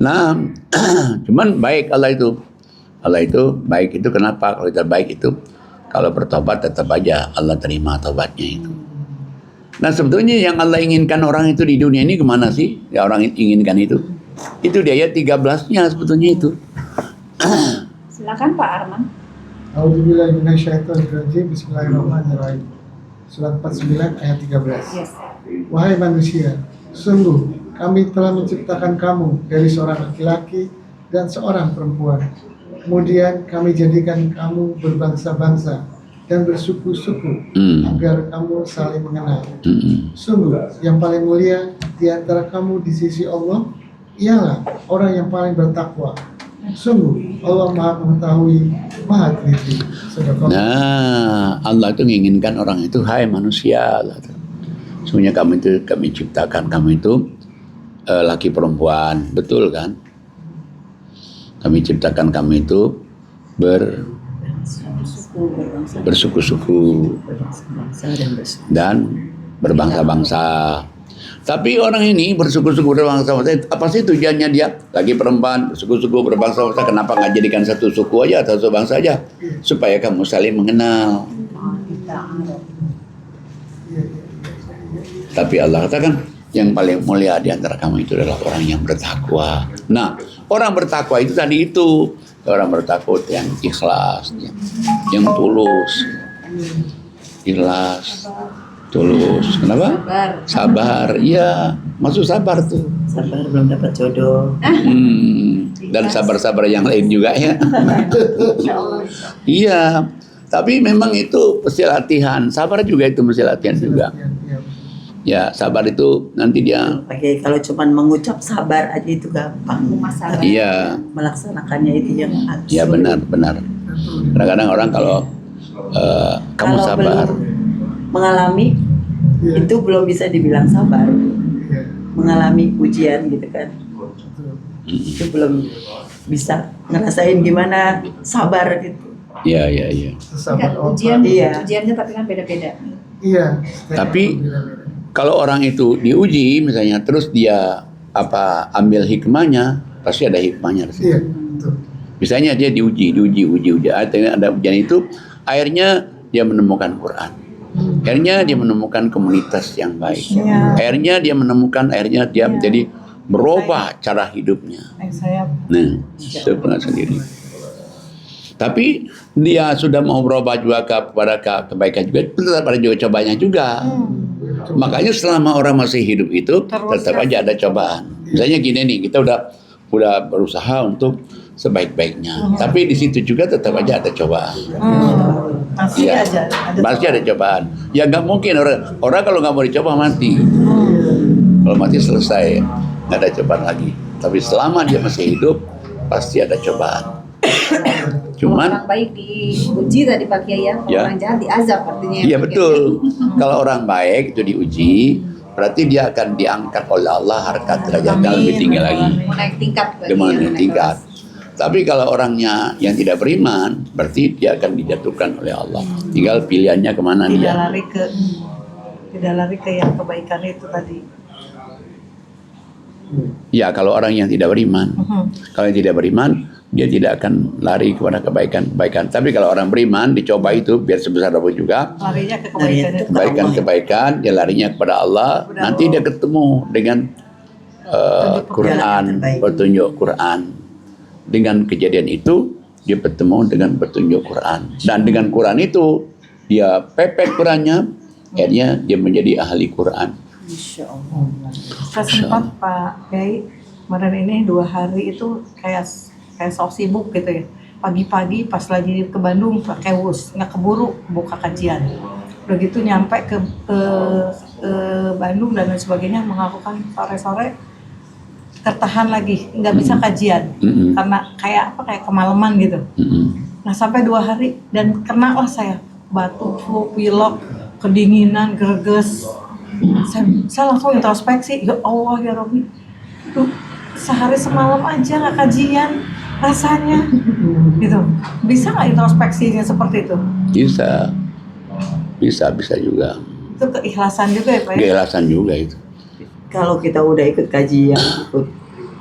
Nah, cuman baik Allah itu baik itu kenapa? Kalau kita baik itu kalau bertobat tetap aja Allah terima tobatnya itu. Nah sebetulnya yang Allah inginkan orang itu di dunia ini kemana sih? Ya orang inginkan itu di ayat 13-nya sebetulnya itu. Silakan Pak Arman. A'udzubillahi minasyaitonirrajim. Bismillahirrahmanirrahim. Surat 49 ayat 13. Yes. Wahai manusia, sungguh kami telah menciptakan kamu dari seorang laki-laki dan seorang perempuan. Kemudian kami jadikan kamu berbangsa-bangsa dan bersuku-suku agar kamu saling mengenal. Sungguh yang paling mulia di antara kamu di sisi Allah ialah orang yang paling bertakwa. Sungguh Allah Maha Mengetahui, Maha Teliti. Nah, Allah itu menginginkan orang itu, hai manusia, sebenarnya kami ciptakan kamu itu laki perempuan, betul kan? Kami ciptakan kamu itu bersuku-suku dan berbangsa-bangsa. Tapi orang ini bersuku-suku berbangsa-bangsa, apa sih tujuannya dia? Lagi perempuan, bersuku-suku berbangsa-bangsa, kenapa nggak jadikan satu suku aja atau satu bangsa aja? Supaya kamu saling mengenal. Tapi Allah katakan, yang paling mulia di antara kamu itu adalah orang yang bertakwa. Nah, orang bertakwa itu tadi itu. Orang bertakwa yang ikhlas, yang tulus. Ikhlas. Tulus. Kenapa? Sabar. Iya, maksud sabar tuh. Sabar belum dapat jodoh. Dan sabar-sabar yang lain juga ya. Iya. Tapi memang itu mesti latihan. Sabar juga itu mesti latihan juga. Ya, sabar itu nanti dia. Pakai kalau cuma mengucap sabar aja itu gampang. Iya. Melaksanakannya itu yang sulit. Ya benar. Kadang-kadang orang kalau kamu kalau sabar. belum mengalami itu belum bisa dibilang sabar. Mengalami ujian gitu kan. Itu belum bisa ngerasain gimana sabar gitu. Iya, iya, iya. Sahabat Ujian, Iya. ujiannya tapi kan beda-beda. Iya. setiap Tapi orang beda-beda. kalau orang itu diuji misalnya terus dia ambil hikmahnya, pasti ada hikmahnya di situ. Iya, betul. Misalnya dia diuji, akhirnya ada ujian itu, akhirnya dia menemukan Quran. Akhirnya dia menemukan komunitas yang baik. Akhirnya dia menjadi berubah cara hidupnya. Saya Nah, itu pernah sendiri. Tapi dia sudah mau berubah juga kepada kebaikan juga, tetap ada juga cobanya juga. Makanya selama orang masih hidup itu tetap aja ada cobaan. Misalnya gini nih, kita udah berusaha untuk sebaik-baiknya, tapi di situ juga tetap aja ada cobaan. masih Iya, aja ada pasti ada cobaan. Ya nggak mungkin orang kalau nggak mau dicoba mati. Kalau mati selesai, nggak ada cobaan lagi. Tapi selama dia masih hidup, pasti ada cobaan. Cuman Orang baik diuji tadi Pak Kiai ya, Ya. orang jahat diazab artinya. iya betul. Kalau orang baik itu diuji, berarti dia akan diangkat oleh Allah harkat derajatnya lebih tinggi lagi. Mau naik tingkat. berarti Dia mau ya, naik tingkat. Tapi kalau orangnya yang tidak beriman, berarti dia akan dijatuhkan oleh Allah. Tinggal pilihannya kemana tidak dia. lari ke yang kebaikan itu tadi. Ya kalau orang yang tidak beriman, kalau yang tidak beriman, dia tidak akan lari kepada kebaikan. Tapi kalau orang beriman dicoba itu biar sebesar apapun juga, Larinya ke kebaikan itu. kebaikan, dia larinya kepada Allah. Nanti dia ketemu dengan Quran, terbaik. petunjuk Quran. Dengan kejadian itu dia bertemu dengan petunjuk Quran. Dan dengan Quran itu dia pepet Qurannya, akhirnya dia menjadi ahli Quran. Insya Allah. Saya sempat Pak Kiai kemarin ini 2 hari itu kayak sok sibuk gitu ya. Pagi-pagi pas lagi ke Bandung pakai wus, nggak keburu buka kajian. Udah gitu nyampe ke Bandung dan lain sebagainya, mengakukan sore-sore tertahan lagi, nggak bisa kajian karena kayak kemalaman gitu. Nah sampai 2 hari dan kena lah saya batuk, flu, pilek, kedinginan, greges. Saya langsung introspeksi, ya Allah ya Robbi, tuh sehari semalam aja nggak kajian rasanya, gitu. Bisa nggak introspeksinya seperti itu? Bisa juga. Itu keikhlasan juga ya Pak ya? Keikhlasan juga itu. Kalau kita udah ikut kajian, ikut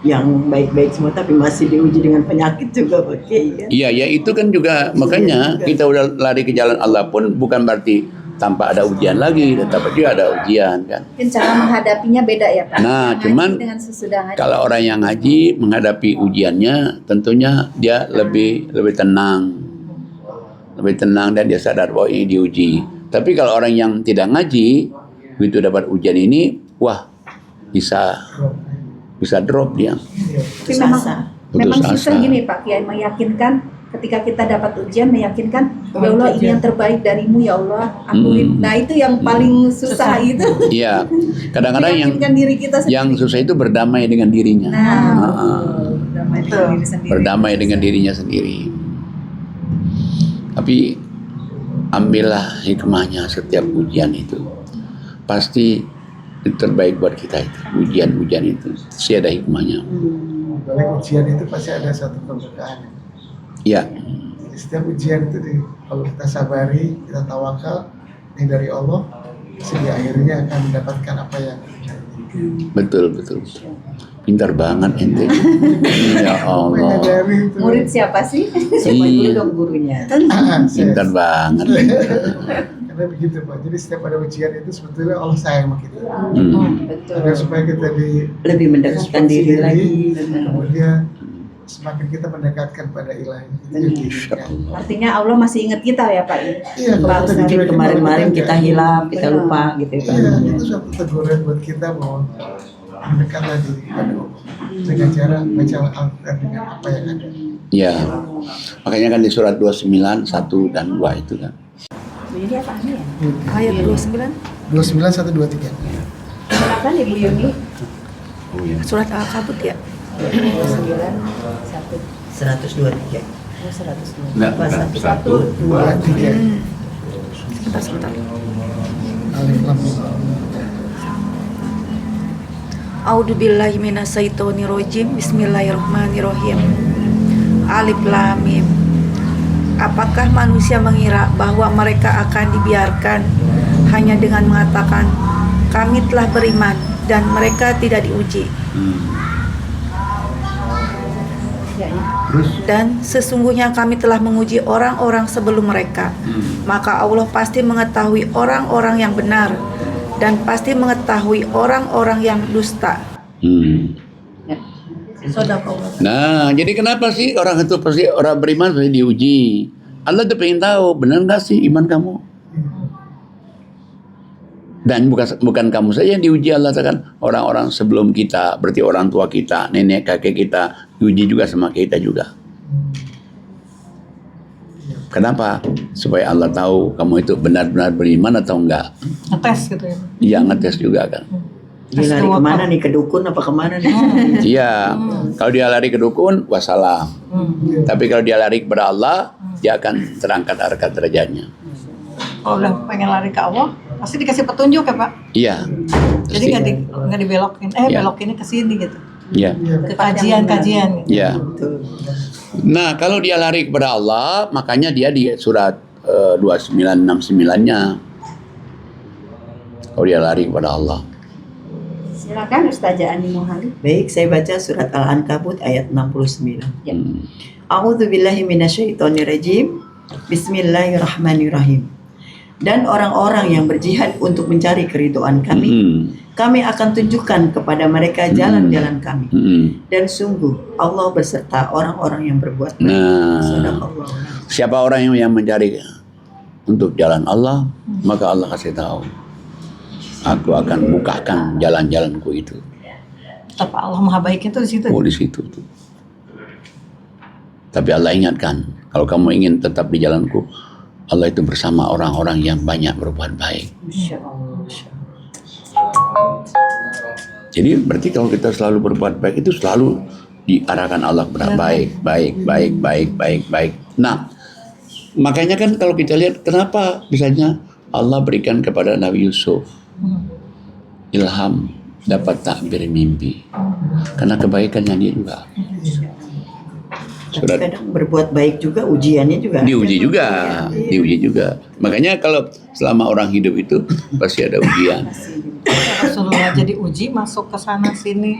yang baik-baik semua, tapi masih diuji dengan penyakit juga Pak Kiai kan? Iya, ya itu kan juga makanya kita udah lari ke jalan Allah pun bukan berarti tanpa ada ujian lagi, tetap aja ada ujian kan. Mungkin cara menghadapinya beda ya Pak. Nah, Ngaji cuman dengan sesudah ngaji. Kalau orang yang ngaji menghadapi ujiannya tentunya dia lebih tenang. Lebih tenang dan dia sadar bahwa ini diuji. Tapi kalau orang yang tidak ngaji, begitu dapat ujian ini, wah bisa drop dia. Tapi memang Putus susah asa. gini Pak Kiai, meyakinkan ketika kita dapat ujian, meyakinkan ya Allah ini yang terbaik darimu ya Allah, akuin. Nah itu yang paling susah itu. Iya. Kadang-kadang Meyakinkan diri kita sendiri. yang susah itu berdamai dengan dirinya. Berdamai dengan diri sendiri. Berdamai dengan dirinya sendiri. Tapi ambillah hikmahnya setiap ujian itu. Pasti itu terbaik buat kita itu. Ujian-ujian itu pasti ada hikmahnya. Balik ujian itu pasti ada satu keberkahan. Ya, Jadi setiap ujian itu kalau kita sabari, kita tawakal ini dari Allah, pasti di akhirnya akan mendapatkan apa yang kita inginkan. betul. Pintar banget ente. Ya Allah. Menyadari itu. Murid siapa sih? Siapa dulu dong gurunya? Pintar banget. Karena begitu Pak, jadi setiap ada ujian itu sebetulnya Allah sayang sama kita. Betul. Agar supaya kita Lebih mendekatkan diri lagi. kemudian semakin kita mendekatkan pada ilahi. Itu yang diinginkan. Artinya Allah masih ingat kita ya Pak. Iya, kalau Pak kita Ustadz. dicuekin Kemarin-kemarin Allah, kita hilang, kita lupa gitu kan. Iya, itu suatu teguran buat kita bahwa mendekatlah diri pada Allah dengan cara baca Al-Quran dengan apa yang ada. Ya. Makanya kan di surat 29 1 dan 2 itu kan. Jadi apa ya? Ayat 29 29 1 2 3. Silakan Ibu Yuni. surat Al-Kabut ya. 9 1 123. 102. Enggak, Satu, 2 3. Sebentar. Alif lam mim. A'udzubillahi minasyaitonirrajim. Bismillahirrahmanirrahim. Alif Lam Mim. Apakah manusia mengira bahwa mereka akan dibiarkan hanya dengan mengatakan kami telah beriman dan mereka tidak diuji? Terus? Dan sesungguhnya kami telah menguji orang-orang sebelum mereka. Maka Allah pasti mengetahui orang-orang yang benar dan pasti mengetahui orang-orang yang dusta. Sadaqallah. Nah, jadi kenapa sih orang itu pasti orang beriman pasti diuji? Allah tuh pengen tahu benar nggak sih iman kamu? Dan bukan kamu saja yang diuji, Allah kan orang-orang sebelum kita, berarti orang tua kita, nenek kakek kita diuji juga sama kita juga. Kenapa? Supaya Allah tahu kamu itu benar-benar beriman atau enggak. Ngetes gitu ya. Iya, ngetes juga kan. Dia lari kemana nih? Ke dukun apa kemana nih? Iya, kalau dia lari ke dukun, wassalam. Tapi kalau dia lari kepada Allah, dia akan terangkat harkat derajatnya. Kalau udah pengen lari ke Allah, pasti dikasih petunjuk ya Pak. Iya. Jadi nggak dibelokin, Ya. belokinnya ke sini gitu. Iya. Ke kajian-kajian gitu. Iya. Nah, kalau dia lari kepada Allah, makanya dia di surat 2969-nya. Kalau dia lari kepada Allah. Silakan Ustazah Ani Muhali. Baik, saya baca surat Al-Ankabut ayat 69. Ya. A'udzubillahi minasyaitonirrajim. Bismillahirrahmanirrahim. Dan orang-orang yang berjihad untuk mencari keridhaan kami, kami akan tunjukkan kepada mereka jalan-jalan kami. Dan sungguh Allah beserta orang-orang yang berbuat baik. Nah, Sadaqallah. siapa orang yang mencari untuk jalan Allah, maka Allah kasih tahu. Aku akan bukakan jalan-jalanku itu. Tapi Allah Maha Baik itu di situ. Oh, di situ tuh. Tapi Allah ingatkan, kalau kamu ingin tetap di jalanku, Allah itu bersama orang-orang yang banyak berbuat baik. Jadi berarti kalau kita selalu berbuat baik itu selalu diarahkan Allah kepada baik. Nah, makanya kan kalau kita lihat kenapa misalnya Allah berikan kepada Nabi Yusuf ilham dapat takbir mimpi karena kebaikannya dia juga. Tapi kadang berbuat baik juga ujiannya juga. Diuji juga. Makanya kalau selama orang hidup itu pasti ada ujian. Rasulullah jadi uji masuk ke sana sini,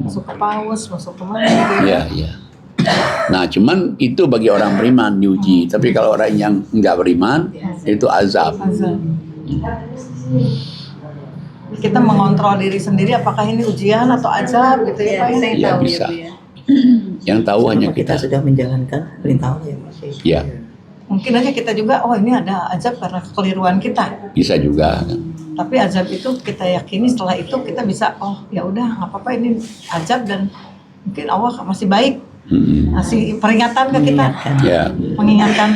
masuk ke paus, masuk ke mana gitu. Iya. Nah, cuman itu bagi orang beriman diuji. Tapi kalau orang yang enggak beriman itu azab. Kita mengontrol diri sendiri apakah ini ujian atau azab gitu ya Pak. Ya bisa. Yang tahu hanya kita kita. sudah menjalankan perintah Allah ya. Ya, Mungkin aja kita juga, oh ini ada azab karena kekeliruan kita. bisa juga. Tapi azab itu kita yakini setelah itu kita bisa, oh ya udah nggak apa-apa ini azab dan mungkin Allah masih baik, ngasih peringatan ke kita, Ya, mengingatkan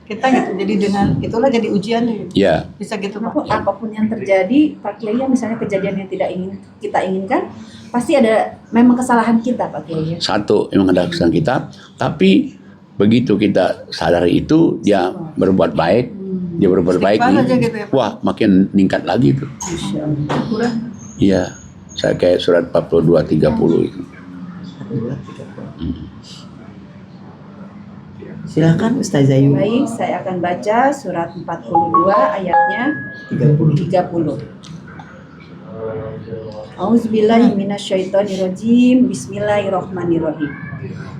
kita gitu. Jadi dengan itulah jadi ujian gitu. ya. Bisa gitu Pak. Apapun yang terjadi, Pak Kiai, misalnya kejadian yang tidak ingin kita inginkan, pasti ada memang kesalahan kita, Pak Kiai. Satu, memang ada kesalahan kita. Tapi begitu kita sadar itu, dia berbuat baik. Dia berbuat baik Istighfar nih. aja gitu ya, Pak. Wah, makin meningkat lagi tuh. Iya, saya kayak surat 42-30 itu. Silakan Ustazah Ayu. Baik, saya akan baca surat 42 ayatnya 30. Auzubillahi minasyaitonirrajim. Bismillahirrahmanirrahim.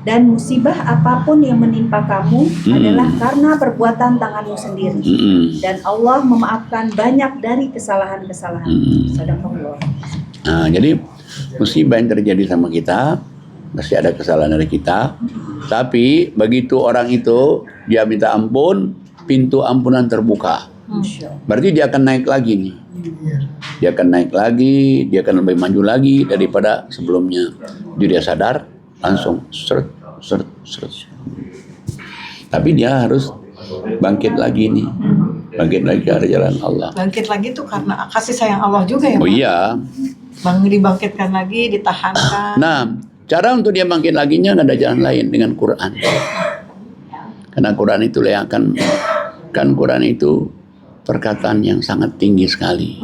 Dan musibah apapun yang menimpa kamu adalah karena perbuatan tanganmu sendiri. Dan Allah memaafkan banyak dari kesalahan-kesalahan. Sadaqallah. Nah, jadi musibah yang terjadi sama kita pasti ada kesalahan dari kita. Tapi begitu orang itu dia minta ampun, pintu ampunan terbuka. Berarti dia akan naik lagi nih. Dia akan naik lagi, dia akan lebih maju lagi daripada sebelumnya. Jadi dia sadar, langsung seret. Tapi dia harus bangkit lagi nih. Bangkit lagi ke arah jalan Allah. Bangkit lagi tuh karena kasih sayang Allah juga ya Pak. Oh iya. Dibangkitkan lagi, ditahankan. Nah, cara untuk dia bangkit laginya nggak ada jalan lain dengan Quran. Karena Quran itu kan Quran itu perkataan yang sangat tinggi sekali.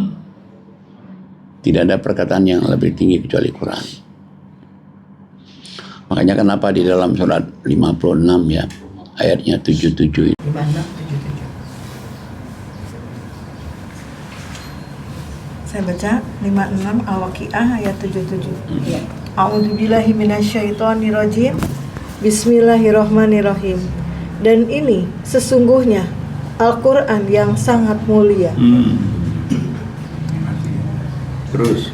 Tidak ada perkataan yang lebih tinggi kecuali Quran. Makanya kenapa di dalam surat 56 ya, ayatnya 77 itu. 5677. Saya baca 56 Al-Waqiah ayat 77. A'udzubillahi minasyaitonirrajim. Bismillahirrahmanirrahim. Dan ini sesungguhnya Al-Quran yang sangat mulia Terus.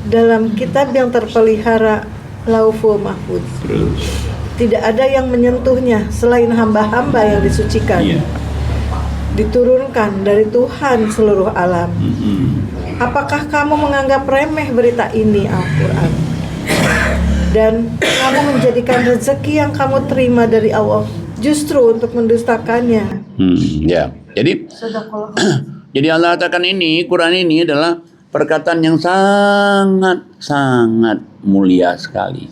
dalam kitab yang terpelihara Lauhul Mahfuz. Terus. Tidak ada yang menyentuhnya selain hamba-hamba yang disucikan. Iya. Diturunkan dari Tuhan seluruh alam. Apakah kamu menganggap remeh berita ini, Al-Quran? Dan kamu menjadikan rezeki yang kamu terima dari Allah justru untuk mendustakannya. Ya. Jadi Sadaqallah. jadi Allah katakan ini, Quran ini adalah perkataan yang sangat mulia sekali.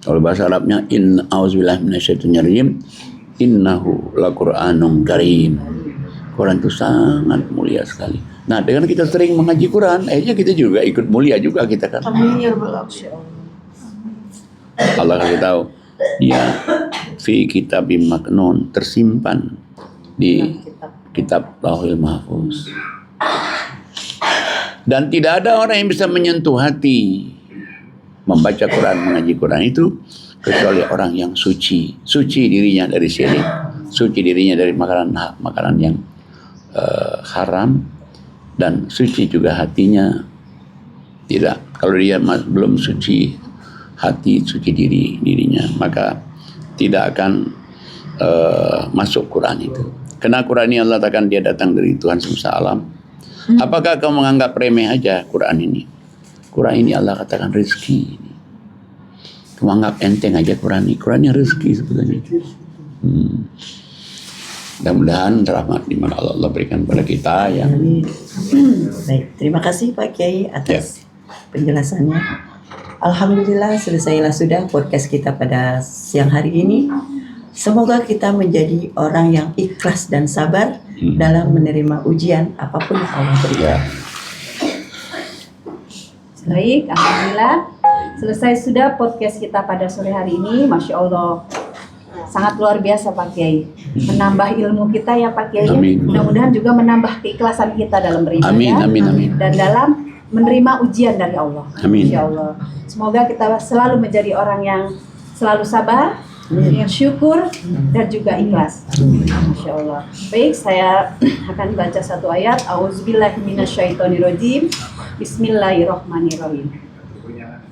Kalau bahasa Arabnya auzubillahi minasyaitonirrajim, innahu laqur'anun karim. Quran itu sangat mulia sekali. Nah, dengan kita sering mengaji Quran, akhirnya kita juga ikut mulia juga kita kan. Amin ya rabbal alamin. Allah kasih tahu, dia fi kitabim maknun, tersimpan di kitab Lauhul Mahfuz. Dan tidak ada orang yang bisa menyentuh hati membaca Quran, mengaji Quran itu kecuali orang yang suci dirinya dari syirik, suci dirinya dari makanan yang haram, dan suci juga hatinya. Tidak, kalau dia belum suci hati, suci dirinya, maka tidak akan masuk Quran itu. Karena Quran ini Allah katakan dia datang dari Tuhan semesta alam. Apakah kamu menganggap remeh aja Quran ini? Quran ini Allah katakan rezeki. Kamu anggap enteng aja Quran ini. Quran ini rezeki sebetulnya. Mudah-mudahan rahmat iman Allah berikan kepada kita ya. Amin. Baik, terima kasih Pak Kiai atas penjelasannya. Alhamdulillah selesailah sudah podcast kita pada siang hari ini. Semoga kita menjadi orang yang ikhlas dan sabar dalam menerima ujian apapun yang Allah berikan. Baik, alhamdulillah selesai sudah podcast kita pada sore hari ini. Masya Allah, sangat luar biasa Pak Kiai. Menambah ilmu kita ya Pak Kiai. Amin. Mudah-mudahan juga menambah keikhlasan kita dalam beribadah. Amin. Dan dalam menerima ujian dari Allah. Amin. Insya Allah. Semoga kita selalu menjadi orang yang selalu sabar, yang syukur dan juga ikhlas. Masya Allah. Baik, saya akan baca satu ayat. Auzubillahi minasyaitonirrajim. Bismillahirrahmanirrahim.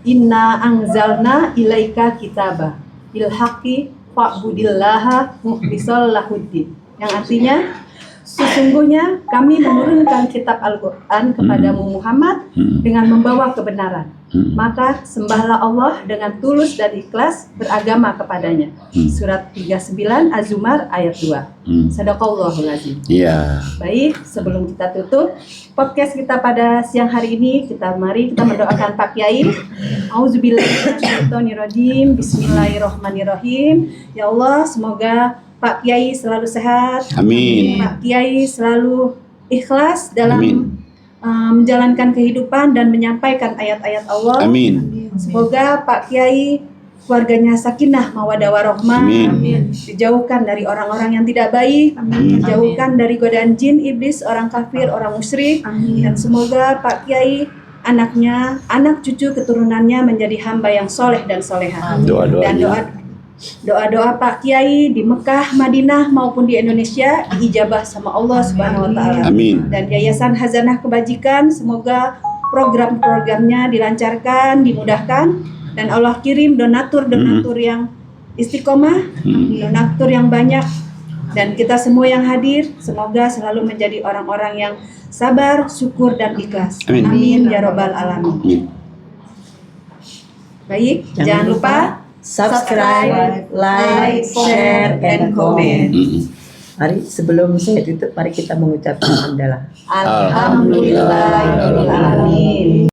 Inna anzalna ilaika kitabah bil haqqi fa'budillaha mukhlishan lahuddin. Yang artinya, sesungguhnya kami menurunkan kitab Al-Quran kepadamu Muhammad dengan membawa kebenaran. Maka sembahlah Allah dengan tulus dan ikhlas beragama kepadanya. Surat 39 Az-Zumar ayat 2. Sadaqallahul azim. Iya. Baik, sebelum kita tutup podcast kita pada siang hari ini, mari kita mendoakan Pak Kiai. Auzubillahi minasyaitonirrajim. Bismillahirrahmanirrahim. Ya Allah, semoga Pak Kiai selalu sehat. Amin. Pak Kiai selalu ikhlas dalam Amin. Menjalankan kehidupan dan menyampaikan ayat-ayat Allah. Amin. Semoga Pak Kiai keluarganya sakinah mawaddah warahmah. Amin. Dijauhkan dari orang-orang yang tidak baik. Dijauhkan dari godaan jin, iblis, orang kafir, orang musyrik. Dan semoga Pak Kiai anaknya, anak cucu keturunannya menjadi hamba yang soleh dan soleha. Dan doa-doa Pak Kiai di Mekah, Madinah maupun di Indonesia diijabah sama Allah Subhanahu wa taala. Amin. Dan Yayasan Hazanah Kebajikan semoga program-programnya dilancarkan, dimudahkan, dan Allah kirim donatur yang istiqomah, donatur yang banyak, dan kita semua yang hadir semoga selalu menjadi orang-orang yang sabar, syukur dan ikhlas. Amin ya robbal alamin. Amin. Baik, jangan lupa subscribe, like, share, and comment. Mari sebelum saya tutup, mari kita mengucapkan hamdalah. Alhamdulillahirabbil alamin.